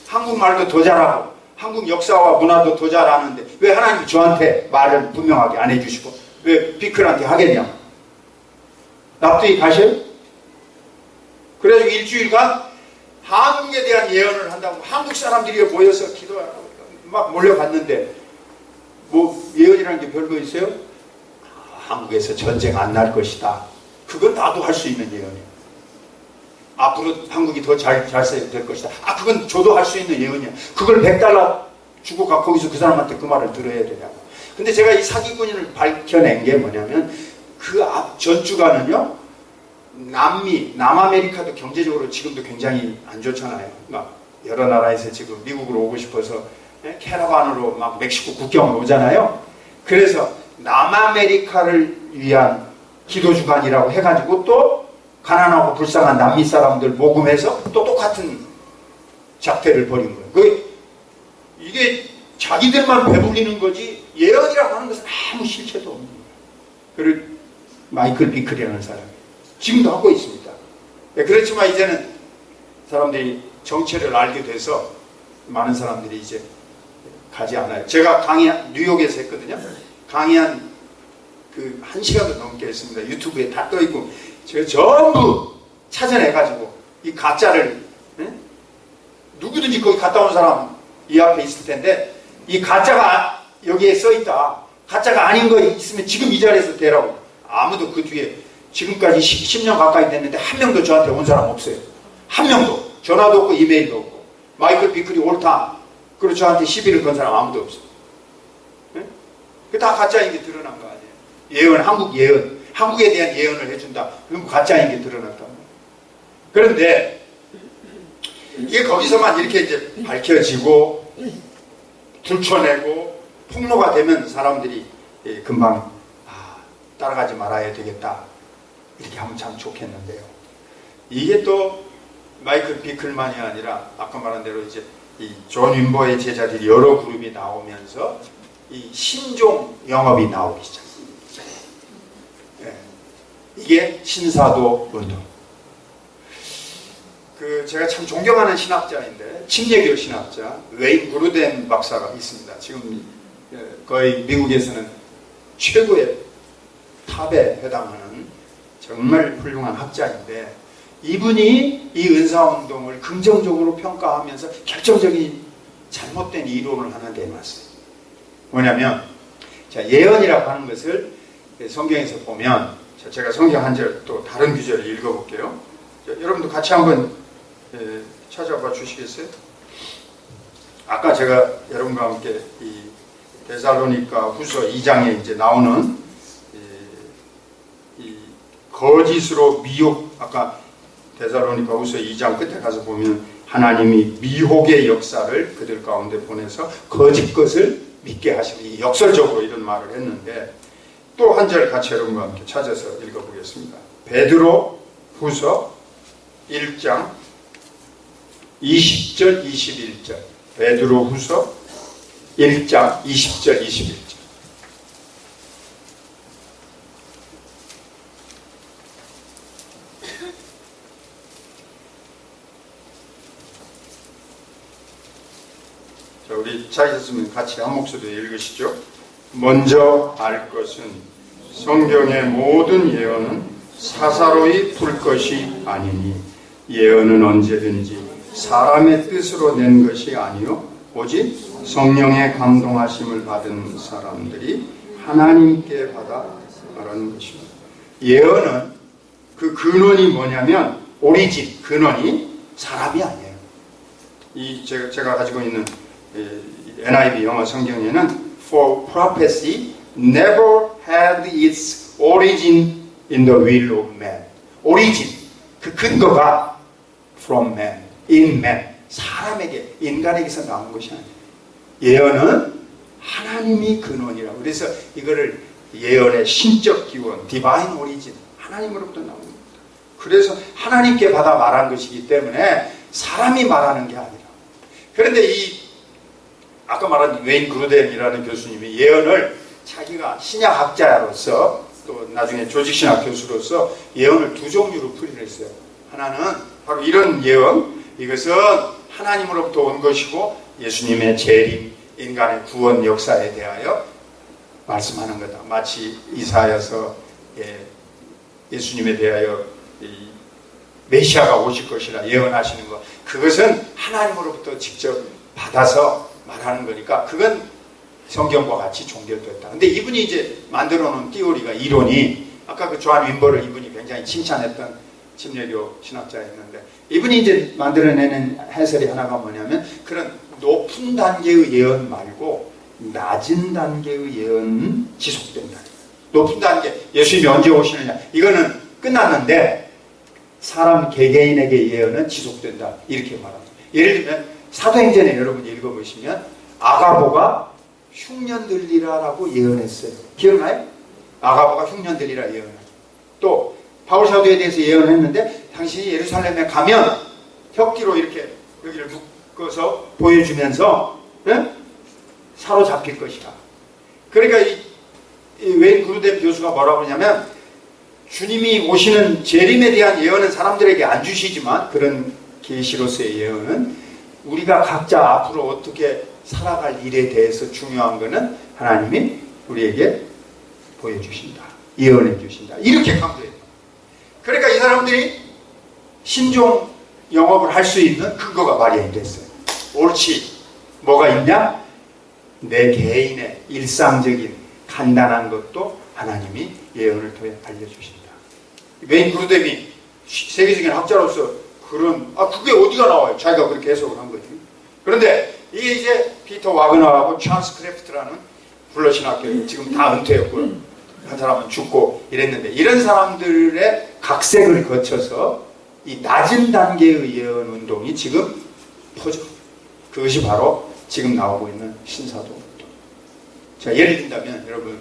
한국말도 더 잘하고 한국 역사와 문화도 더 잘하는데 왜 하나님이 저한테 말을 분명하게 안 해주시고 왜 비클한테 하겠냐? 납득이 가셔요? 그래서 일주일간 한국에 대한 예언을 한다고 한국 사람들이 모여서 기도하고 막 몰려갔는데 뭐 예언이라는 게 별거 있어요? 한국에서 전쟁 안 날 것이다. 그건 나도 할 수 있는 예언이에요. 앞으로 한국이 더 잘 될 것이다. 그건 저도 할 수 있는 예언이야. 그걸 $100 주고 가 거기서 그 사람한테 그 말을 들어야 되냐고. 근데 제가 이 사기꾼을 밝혀낸 게 뭐냐면 그 앞 전주간은요. 남아메리카도 경제적으로 지금도 굉장히 안 좋잖아요. 막 여러 나라에서 지금 미국으로 오고 싶어서 캐러반으로 막 멕시코 국경을 오잖아요. 그래서 남아메리카를 위한 기도주간이라고 해가지고 또 가난하고 불쌍한 남미 사람들 모금해서 또 똑같은 작태를 벌인 거예요. 이게 자기들만 배불리는 거지 예언이라고 하는 것은 아무 실체도 없는 거예요. 그를 마이클 비클이라는 사람이 지금도 하고 있습니다. 그렇지만 이제는 사람들이 정체를 알게 돼서 많은 사람들이 이제 가지 않아요. 제가 뉴욕에서 했거든요. 강의한 그 1시간도 넘게 했습니다. 유튜브에 다 떠있고 제가 전부 찾아내가지고 이 가짜를 누구든지 거기 갔다 온 사람 이 앞에 있을 텐데 이 가짜가 여기에 써있다. 가짜가 아닌 거 있으면 지금 이 자리에서 대라고. 아무도 그 뒤에 지금까지 10년 가까이 됐는데 한 명도 저한테 온 사람 없어요. 한 명도. 전화도 없고 이메일도 없고. 마이클 비클이 옳다. 그리고 저한테 시비를 건 사람 아무도 없어요. 그 다 가짜인 게 드러난 거 아니에요. 예언, 한국 예언. 한국에 대한 예언을 해준다. 그건 가짜인 게 드러났다. 그런데 이게 거기서만 이렇게 이제 밝혀지고 들춰내고 폭로가 되면 사람들이 금방 따라가지 말아야 되겠다 이렇게 하면 참 좋겠는데요. 이게 또 마이클 비클만이 아니라 아까 말한 대로 이제 이 존 윈버의 제자들이 여러 그룹이 나오면서 이 신종 영업이 나오기 시작합니다. 이게 신사도 운동. 제가 참 존경하는 신학자인데 침례교 신학자 웨인 그루덴 박사가 있습니다. 지금 거의 미국에서는 최고의 탑에 해당하는 정말 훌륭한 학자인데 이분이 이 은사운동을 긍정적으로 평가하면서 결정적인 잘못된 이론을 하나 내놨어요. 뭐냐면 예언이라고 하는 것을 성경에서 보면 제가 성경 한 절 또 다른 구절을 읽어볼게요. 여러분도 같이 한번 찾아봐 주시겠어요? 아까 제가 여러분과 함께 이 데살로니가 후서 2장에 이제 나오는 이 거짓으로 미혹, 아까 데살로니가 후서 2장 끝에 가서 보면 하나님이 미혹의 역사를 그들 가운데 보내서 거짓 것을 믿게 하시는, 역설적으로 이런 말을 했는데 또 한 절 같이 여러분과 함께 찾아서 읽어보겠습니다. 베드로 후서 1장 20절 21절. 베드로 후서 1장 20절 21절. 자, 우리 찾으셨으면 같이 한 목소리로 읽으시죠. 먼저 알 것은 성경의 모든 예언은 사사로이 풀 것이 아니니 예언은 언제든지 사람의 뜻으로 낸 것이 아니요 오직 성령의 감동하심을 받은 사람들이 하나님께 받아 말하는 것입니다. 예언은 그 근원이 뭐냐면 오리진, 근원이 사람이 아니에요. 이 제가 가지고 있는 NIV 영어 성경에는 For prophecy never had its origin in the will of man. origin, 그 근거가 from man, in man, 사람에게, 인간에게서 나온 것이 아니에요. 예언은 하나님이 근원이라고. 그래서 이거를 예언의 신적 기원, divine origin, 하나님으로부터 나온 겁니다. 그래서 하나님께 받아 말한 것이기 때문에 사람이 말하는 게 아니라. 그런데 아까 말한 웨인 그루덴이라는 교수님이 예언을 자기가 신약학자로서 또 나중에 조직신학 교수로서 예언을 두 종류로 풀이를 했어요. 하나는 바로 이런 예언, 이것은 하나님으로부터 온 것이고 예수님의 재림, 인간의 구원 역사에 대하여 말씀하는 거다. 마치 이사야서 예수님에 대하여 메시아가 오실 것이라 예언하시는 것, 그것은 하나님으로부터 직접 받아서 말하는 거니까 그건 성경과 같이 종결됐다. 근데 이분이 이제 만들어 놓은 띠오리가, 이론이, 아까 그 존 윈버를 이분이 굉장히 칭찬했던 침례교 신학자였는데, 이분이 이제 만들어내는 해설이 하나가 뭐냐면 그런 높은 단계의 예언 말고 낮은 단계의 예언은 지속된다. 높은 단계, 예수님이 언제 오시느냐, 이거는 끝났는데 사람 개개인에게 예언은 지속된다, 이렇게 말합니다. 예를 들면 사도행전에 여러분 읽어보시면 아가보가 흉년들리라라고 예언했어요. 기억나요? 아가보가 흉년들리라 예언을. 또 바울 사도에 대해서 예언했는데 당신이 예루살렘에 가면 혁기로 이렇게 여기를 묶어서 보여주면서 사로잡힐 것이다. 그러니까 이 웨인 그루덴 교수가 뭐라고 하냐면 주님이 오시는 재림에 대한 예언은 사람들에게 안 주시지만 그런 계시로서의 예언은 우리가 각자 앞으로 어떻게 살아갈 일에 대해서 중요한 것은 하나님이 우리에게 보여주신다, 예언해 주신다, 이렇게 강조해요. 그러니까 이 사람들이 신종 영업을 할 수 있는 근거가 마련이 됐어요. 옳지, 뭐가 있냐? 내 개인의 일상적인 간단한 것도 하나님이 예언을 통해 알려주신다. 웨인 그루덴이 세계적인 학자로서 그게 어디가 나와요? 자기가 그렇게 해석을 한 거지. 그런데 이게 이제 피터 와그너하고 찰스 크래프트라는 블러신학교, 지금 다 은퇴했고 한 사람은 죽고 이랬는데, 이런 사람들의 각색을 거쳐서 이 낮은 단계의 예언 운동이 지금 퍼져. 그것이 바로 지금 나오고 있는 신사도 운동. 자, 예를 든다면 여러분,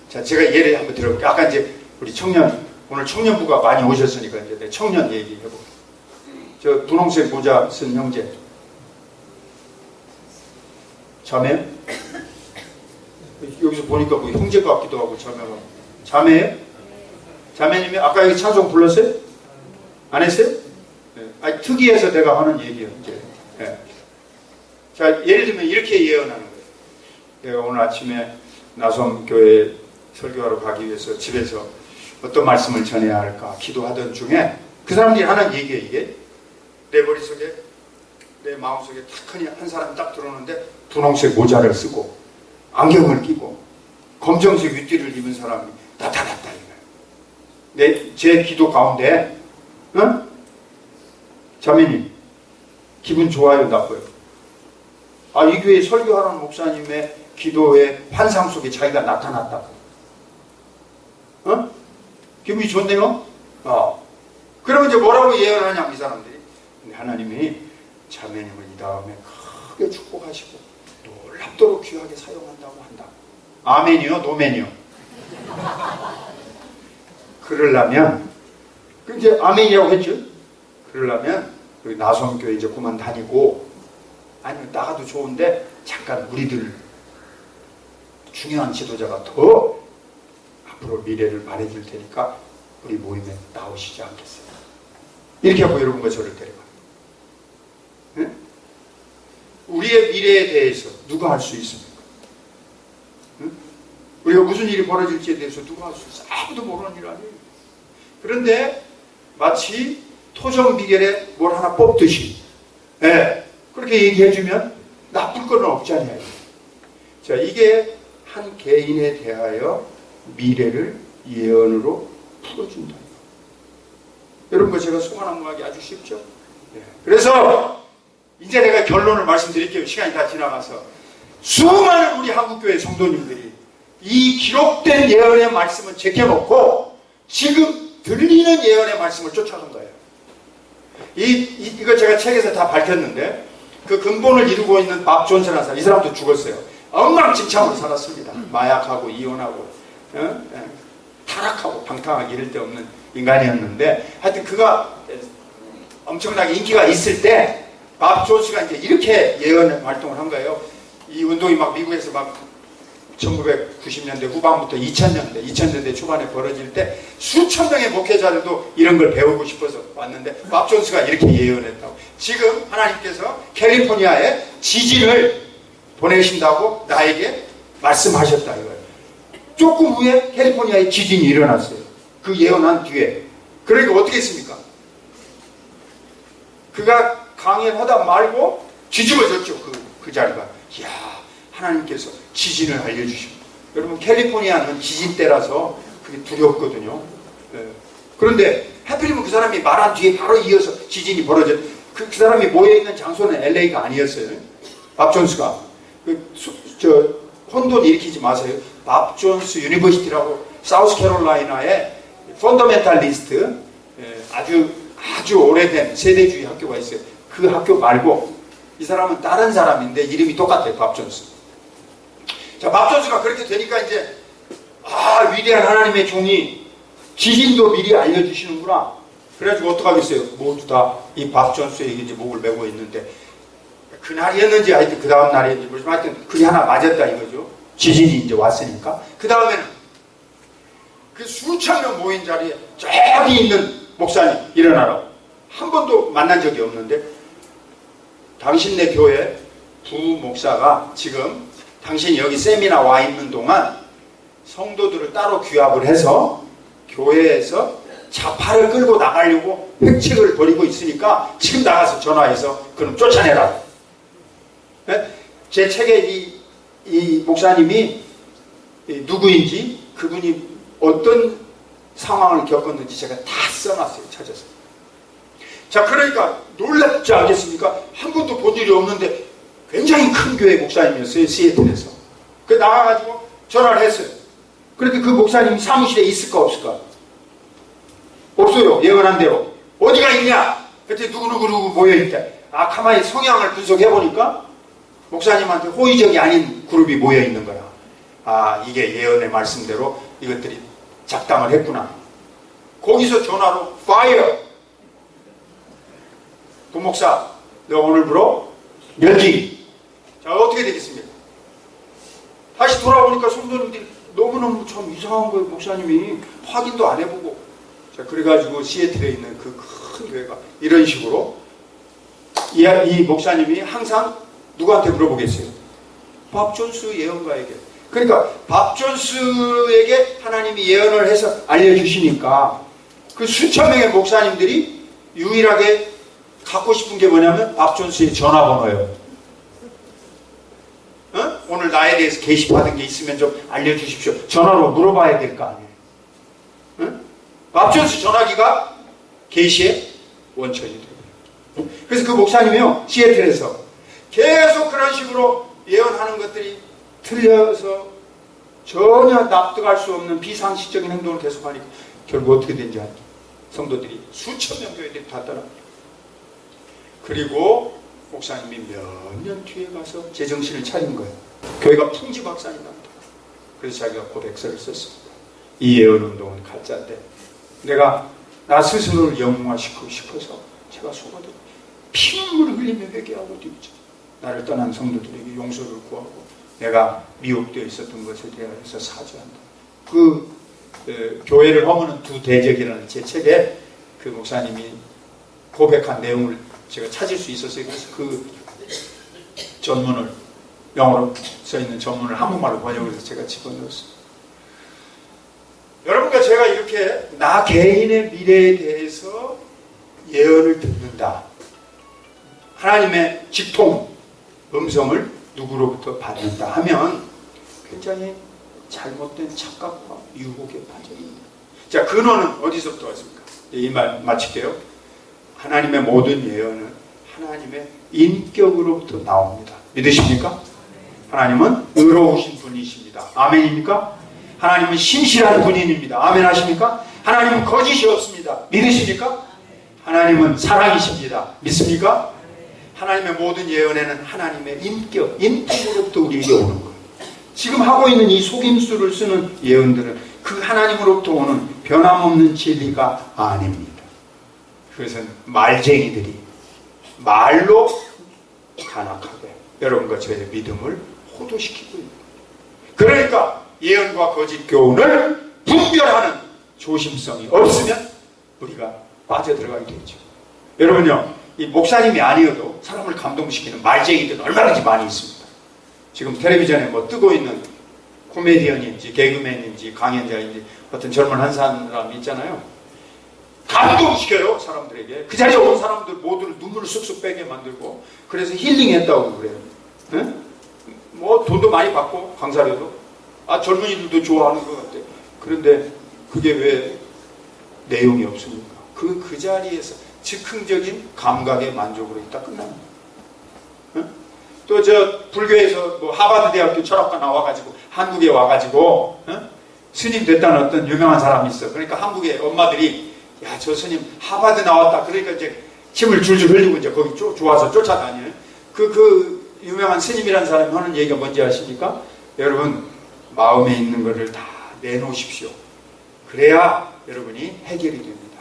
자, 제가 예를 한번 들어볼게요. 아까 이제 우리 청년, 오늘 청년부가 많이 오셨으니까 이제 내 청년 얘기 해볼게요. 저 분홍색 모자 쓴 형제. 자매? 여기서 보니까 뭐 형제 같기도 하고 자매가. 자매예요? 자매님이 아까 여기 찬송 불렀어요? 안 했어요? 네. 아니, 특이해서 내가 하는 얘기예요, 이제. 네. 자, 예를 들면 이렇게 예언하는 거예요. 내가 오늘 아침에 나섬교회 설교하러 가기 위해서 집에서 어떤 말씀을 전해야 할까 기도하던 중에 그 사람들이 하는 얘기예요, 이게. 내 머릿속에, 내 마음속에 탁하니 한 사람이 딱 들어오는데 분홍색 모자를 쓰고 안경을 끼고 검정색 윗띠를 입은 사람이 나타났다 이거예요. 제 기도 가운데, 응? 자매님, 기분 좋아요, 나빠요? 아, 이 교회 설교하는 목사님의 기도의 환상 속에 자기가 나타났다고. 어? 기분이 좋네요? 그러면 이제 뭐라고 예언하냐, 이 사람들이. 근데 하나님이 자매님을 이 다음에 크게 축복하시고 놀랍도록 귀하게 사용한다고 한다. 아멘이요? 노멘이요? 그러려면, 그 이제 아멘이라고 했죠? 그러려면, 여기 나섬교회 이제 그만 다니고, 아니면 나가도 좋은데, 잠깐 우리들 중요한 지도자가 더 앞으로 미래를 말해줄 테니까, 우리 모임에 나오시지 않겠어요? 이렇게 하고 여러분과 저를 데려가요. 네? 우리의 미래에 대해서 누가 할 수 있습니까? 네? 우리가 무슨 일이 벌어질지에 대해서 누가 할 수 있어요? 아무도 모르는 일 아니에요. 그런데 마치 토정 비결에 뭘 하나 뽑듯이, 네, 그렇게 얘기해주면 나쁠 건 없잖아요. 자, 이게 한 개인에 대하여 미래를 예언으로 풀어준다. 여러분과 제가 소원한무하기 아주 쉽죠? 네. 그래서 이제 내가 결론을 말씀드릴게요. 시간이 다 지나가서. 수많은 우리 한국교회 성도님들이 이 기록된 예언의 말씀을 제껴놓고 지금 들리는 예언의 말씀을 쫓아간 거예요. 이거 제가 책에서 다 밝혔는데 그 근본을 이루고 있는 밥 존슨이라는 사람, 이 사람도 죽었어요. 엉망진창으로 살았습니다. 마약하고 이혼하고 타락하고 방탕하기 이럴 데 없는 인간이었는데 하여튼 그가 엄청나게 인기가 있을 때 밥 존스가 이제 이렇게 예언 활동을 한 거예요. 이 운동이 막 미국에서 막 1990년대 후반부터 2000년대 초반에 벌어질 때 수천 명의 목회자들도 이런 걸 배우고 싶어서 왔는데 밥 존스가 이렇게 예언했다고. 지금 하나님께서 캘리포니아에 지진을 보내신다고 나에게 말씀하셨다 이거예요. 조금 후에 캘리포니아에 지진이 일어났어요. 그 예언한 뒤에. 그러니까 어떻게 했습니까? 그가 강연을 하다 말고 뒤집어졌죠. 그 자리가. 이야, 하나님께서 지진을 알려주십니다. 여러분, 캘리포니아는 지진 때라서 그게 두렵거든요. 네. 그런데 하필이면 그 사람이 말한 뒤에 바로 이어서 지진이 벌어졌. 그 사람이 모여있는 장소는 LA가 아니었어요. 밥 존스가. 혼돈 일으키지 마세요. 밥 존스 유니버시티라고 사우스캐롤라이나에 펀더멘탈리스트, 아주 오래된 세대주의 학교가 있어요. 그 학교 말고 이 사람은 다른 사람인데 이름이 똑같아요. 밥 존스. 자, 밥 존스가 그렇게 되니까 이제 위대한 하나님의 종이 지진도 미리 알려주시는구나. 그래가지고 어떡하겠어요? 모두 다 이 밥 존스에게 이제 목을 메고 있는데 그날이었는지 하여튼 그 다음 날이었는지 모르지만 하여튼 그게 하나 맞았다 이거죠. 지진이 이제 왔으니까. 그 다음에는 그 수천 명 모인 자리에 저기 있는 목사님 일어나라고. 한 번도 만난 적이 없는데 당신네 교회 부목사가 지금 당신이 여기 세미나 와 있는 동안 성도들을 따로 규합을 해서 교회에서 자파를 끌고 나가려고 획책을 벌이고 있으니까 지금 나가서 전화해서 그럼 쫓아내라. 네? 제 책에 이 목사님이 누구인지 그분이 어떤 상황을 겪었는지 제가 다 써놨어요. 찾아서. 자, 그러니까 놀랍지 않겠습니까? 한 번도 본 일이 없는데 굉장히 큰 교회 목사님이었어요. 시애틀에서. 그 나가가지고 전화를 했어요. 그런데 그 목사님이 사무실에 있을까 없을까? 없어요. 예언한 대로. 어디가 있냐? 그때 누구누구 모여있대. 가만히 성향을 분석해보니까 목사님한테 호의적이 아닌 그룹이 모여있는 거야. 이게 예언의 말씀대로 이것들이 작당을 했구나. 거기서 전화로 파이어! 부목사, 너 오늘부로 멸기! 자, 어떻게 되겠습니까? 다시 돌아오니까 성도님들이 너무너무 참 이상한 거예요. 목사님이 확인도 안 해보고. 자, 그래가지고 시애틀에 있는 그 큰 교회가 이런 식으로 이 목사님이 항상 누구한테 물어보겠어요? 밥 존스 예언가에게. 그러니까 밥 존스에게 하나님이 예언을 해서 알려주시니까 그 수천 명의 목사님들이 유일하게 갖고 싶은 게 뭐냐면 밥 존스의 전화번호예요. 오늘 나에 대해서 게시받은 게 있으면 좀 알려주십시오. 전화로 물어봐야 될 거 아니에요. 밥 존스 전화기가 계시의 원천이 돼요. 그래서 그 목사님이요, 시애틀에서 계속 그런 식으로 예언하는 것들이 틀려서 전혀 납득할 수 없는 비상식적인 행동을 계속하니까 결국 어떻게 된지 알죠? 성도들이 수천 명 교회들이 다 떠나. 그리고 목사님이 몇 년 뒤에 가서 제정신을 차린 거예요. 교회가 풍지박산이 납니다. 그래서 자기가 고백서를 썼습니다. 이 예언운동은 가짜인데 내가 나 스스로를 영웅화시키고 싶어서 제가 속아도 피눈물을 흘리며 회개하고 뒤죠. 나를 떠난 성도들에게 용서를 구하고 내가 미혹되어 있었던 것에 대해서 사죄한다. 교회를 허무는 두 대적이라는 제 책에 그 목사님이 고백한 내용을 제가 찾을 수 있었어요. 그래서 그 전문을, 영어로 써있는 전문을 한국말로 번역해서 제가 집어넣었어요. 여러분과 제가 이렇게 나 개인의 미래에 대해서 예언을 듣는다. 하나님의 직통, 음성을 누구로부터 받는다 하면 굉장히 잘못된 착각과 유혹에 빠져있다. 자, 근원은 어디서부터 왔습니까? 이 말 마칠게요. 하나님의 모든 예언은 하나님의 인격으로부터 나옵니다. 믿으십니까? 하나님은 의로우신 분이십니다. 아멘입니까? 하나님은 신실한 분입니다. 아멘 하십니까? 하나님은 거짓이 없습니다. 믿으십니까? 하나님은 사랑이십니다. 믿습니까? 하나님의 모든 예언에는 하나님의 인격, 인품으로부터 우리에게 오는 거예요. 지금 하고 있는 이 속임수를 쓰는 예언들은 그 하나님으로부터 오는 변함없는 진리가 아닙니다. 그것은 말쟁이들이 말로 간악하게 여러분과 저의 믿음을 호도시키고 있는 거예요. 그러니까 예언과 거짓 교훈을 분별하는 조심성이 없으면 우리가 빠져들어가게 되죠. 여러분요, 이 목사님이 아니어도 사람을 감동시키는 말쟁이들은 얼마나 많이 있습니다. 지금 텔레비전에 뭐 뜨고 있는 코미디언인지 개그맨인지 강연자인지 어떤 젊은 한 사람이 있잖아요. 감동시켜요, 사람들에게. 그 자리에 온 사람들 모두를 눈물을 쑥쑥 빼게 만들고, 그래서 힐링했다고 그래요. 네? 뭐 돈도 많이 받고 강사료도 젊은이들도 좋아하는 것 같아요. 그런데 그게 왜 내용이 없습니까? 그 자리에서 즉흥적인 감각의 만족으로 있다 끝납니다. 네? 또 불교에서 뭐 하버드 대학교 철학과 나와가지고 한국에 와가지고 스님 됐다는 어떤 유명한 사람이 있어. 그러니까 한국의 엄마들이 야, 저 스님 하버드 나왔다. 그러니까 이제 침을 줄줄 흘리고 이제 거기 좋아서 쫓아다녀요. 그 유명한 스님이라는 사람이 하는 얘기가 뭔지 아십니까? 여러분, 마음에 있는 것을 다 내놓으십시오. 그래야 여러분이 해결이 됩니다.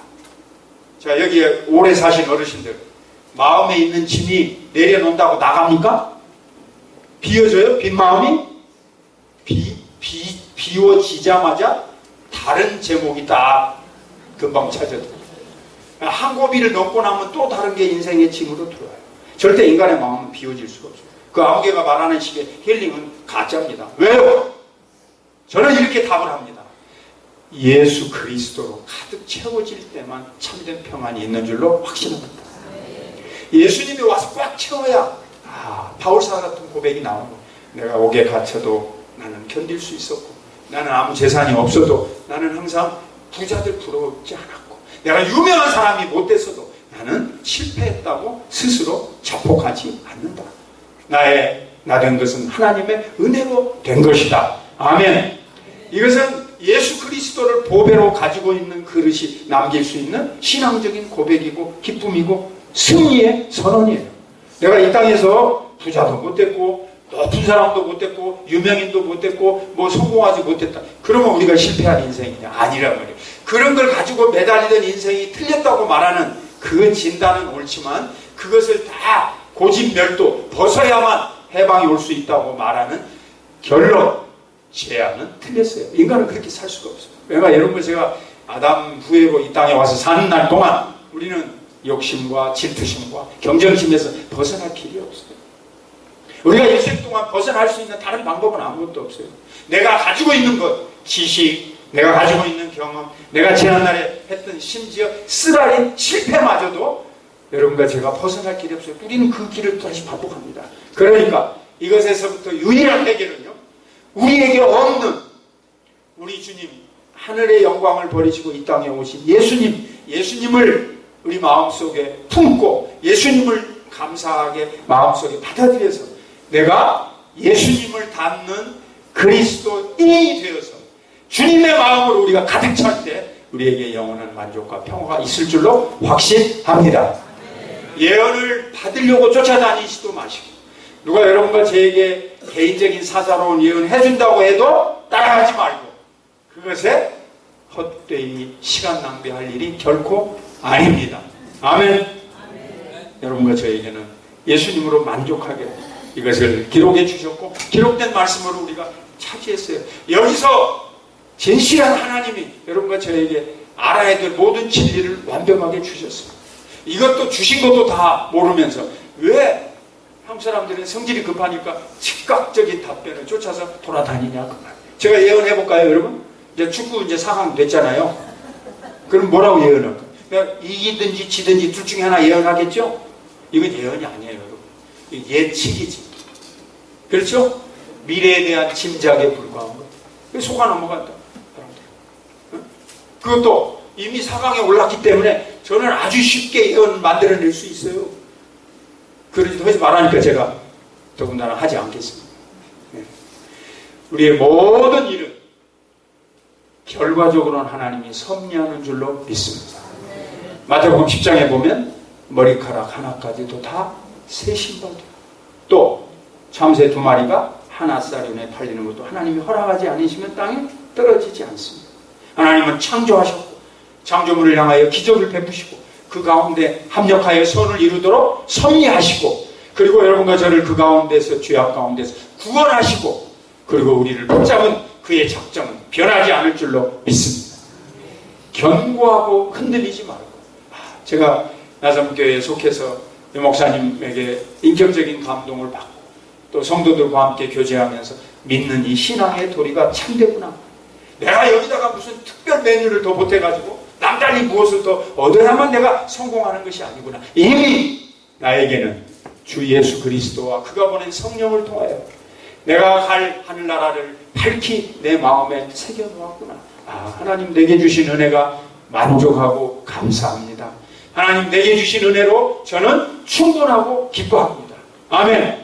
자, 여기에 오래 사신 어르신들, 마음에 있는 짐이 내려놓는다고 나갑니까? 비워져요? 빈 마음이? 비워지자마자 다른 제목이 딱 금방 찾아들어요. 한 고비를 넘고 나면 또 다른 게 인생의 짐으로 들어와요. 절대 인간의 마음은 비워질 수가 없어요. 그 아무개가 말하는 식의 힐링은 가짜입니다. 왜요? 저는 이렇게 답을 합니다. 예수 그리스도로 가득 채워질 때만 참된 평안이 있는 줄로 확신합니다. 예수님이 와서 꽉 채워야 바울사 같은 고백이 나오고, 내가 옥에 갇혀도 나는 견딜 수 있었고, 나는 아무 재산이 없어도 나는 항상 부자들 부러웠지 않았고, 내가 유명한 사람이 못 됐어도 나는 실패했다고 스스로 자폭하지 않는다. 나 된 것은 하나님의 은혜로 된 것이다. 아멘. 이것은 예수 그리스도를 보배로 가지고 있는 그릇이 남길 수 있는 신앙적인 고백이고 기쁨이고 승리의 선언이에요. 내가 이 땅에서 부자도 못됐고 높은 사람도 못됐고 유명인도 못됐고 뭐 성공하지 못했다. 그러면 우리가 실패한 인생이냐? 아니란 말이에요. 그런 걸 가지고 매달리던 인생이 틀렸다고 말하는 그 진단은 옳지만 그것을 다 고집멸도 벗어야만 해방이 올 수 있다고 말하는 결론, 제안은 틀렸어요. 인간은 그렇게 살 수가 없어요. 왜냐하면 여러분 제가 아담 후에로 이 땅에 와서 사는 날 동안 우리는 욕심과 질투심과 경쟁심에서 벗어날 길이 없어요. 우리가 일생 동안 벗어날 수 있는 다른 방법은 아무것도 없어요. 내가 가지고 있는 것, 지식, 내가 가지고 있는 경험, 내가 지난날에 했던 심지어 쓰라린 실패마저도 여러분과 제가 벗어날 길이 없어요. 우리는 그 길을 다시 반복합니다. 그러니까 이것에서부터 유일한 해결은요, 우리에게 없는 우리 주님, 하늘의 영광을 버리시고 이 땅에 오신 예수님을 우리 마음속에 품고 예수님을 감사하게 마음속에 받아들여서 내가 예수님을 닮는 그리스도인이 되어서 주님의 마음으로 우리가 가득 찰 때 우리에게 영원한 만족과 평화가 있을 줄로 확신합니다. 예언을 받으려고 쫓아다니지도 마시고 누가 여러분과 저에게 개인적인 사사로운 예언 해준다고 해도 따라하지 말고 그것에 헛되이 시간 낭비할 일이 결코 아닙니다. 아멘. 여러분과 저에게는 예수님으로 만족하게 이것을 기록해 주셨고 기록된 말씀으로 우리가 차지했어요. 여기서 진실한 하나님이 여러분과 저에게 알아야 될 모든 진리를 완벽하게 주셨어요. 이것도 주신 것도 다 모르면서 왜 한국 사람들은 성질이 급하니까 즉각적인 답변을 쫓아서 돌아다니냐 그 말. 제가 예언해 볼까요, 여러분? 이제 축구 이제 4강 됐잖아요. 그럼 뭐라고 예언할까? 그러니까 이기든지 지든지 둘 중에 하나 예언하겠죠? 이건 예언이 아니에요, 여러분. 이건 예측이지. 그렇죠? 미래에 대한 짐작에 불과한 거. 속아 넘어간다. 그것도 이미 4강에 올랐기 때문에 저는 아주 쉽게 예언 만들어낼 수 있어요. 그러지 하지 말라니까 제가 더군다나 하지 않겠습니다. 우리의 모든 일은 결과적으로는 하나님이 섭리하는 줄로 믿습니다. 마태복음 10장에 보면 머리카락 하나까지도 다 새 신발이에요. 또 참새 2마리가 하나 쌀윤에 팔리는 것도 하나님이 허락하지 않으시면 땅에 떨어지지 않습니다. 하나님은 창조하셨고 창조물을 향하여 기적을 베푸시고 그 가운데 합력하여 선을 이루도록 섭리하시고 그리고 여러분과 저를 그 가운데서 죄악 가운데서 구원하시고 그리고 우리를 붙잡은 그의 작정은 변하지 않을 줄로 믿습니다. 견고하고 흔들리지 말고 제가 나섬교회에 속해서 목사님에게 인격적인 감동을 받고 또 성도들과 함께 교제하면서 믿는 이 신앙의 도리가 참되구나. 내가 여기다가 무슨 특별 메뉴를 더 보태가지고 남달리 무엇을 더 얻어야만 내가 성공하는 것이 아니구나. 이미 나에게는 주 예수 그리스도와 그가 보낸 성령을 통하여 내가 갈 하늘나라를 밝히 내 마음에 새겨놓았구나. 하나님 내게 주신 은혜가 만족하고 감사합니다. 하나님 내게 주신 은혜로 저는 충분하고 기뻐합니다. 아멘.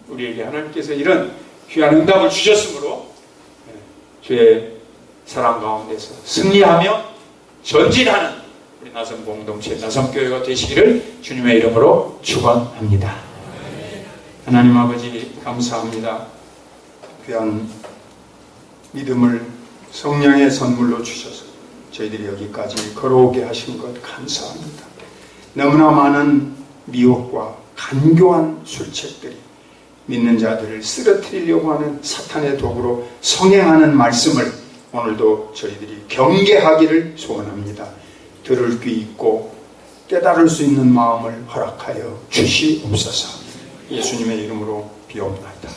우리에게 하나님께서 이런 귀한 응답을 주셨으므로 주의 사랑 가운데서 승리하며 전진하는 우리 나섬 공동체 나섬교회가 되시기를 주님의 이름으로 축원합니다. 하나님 아버지 감사합니다. 귀한 믿음을 성령의 선물로 주셔서 저희들이 여기까지 걸어오게 하신 것 감사합니다. 너무나 많은 미혹과 간교한 술책들이 믿는 자들을 쓰러뜨리려고 하는 사탄의 도구로 성행하는 말씀을 오늘도 저희들이 경계하기를 소원합니다. 들을 귀 있고 깨달을 수 있는 마음을 허락하여 주시옵소서. 예수님의 이름으로 비옵나이다.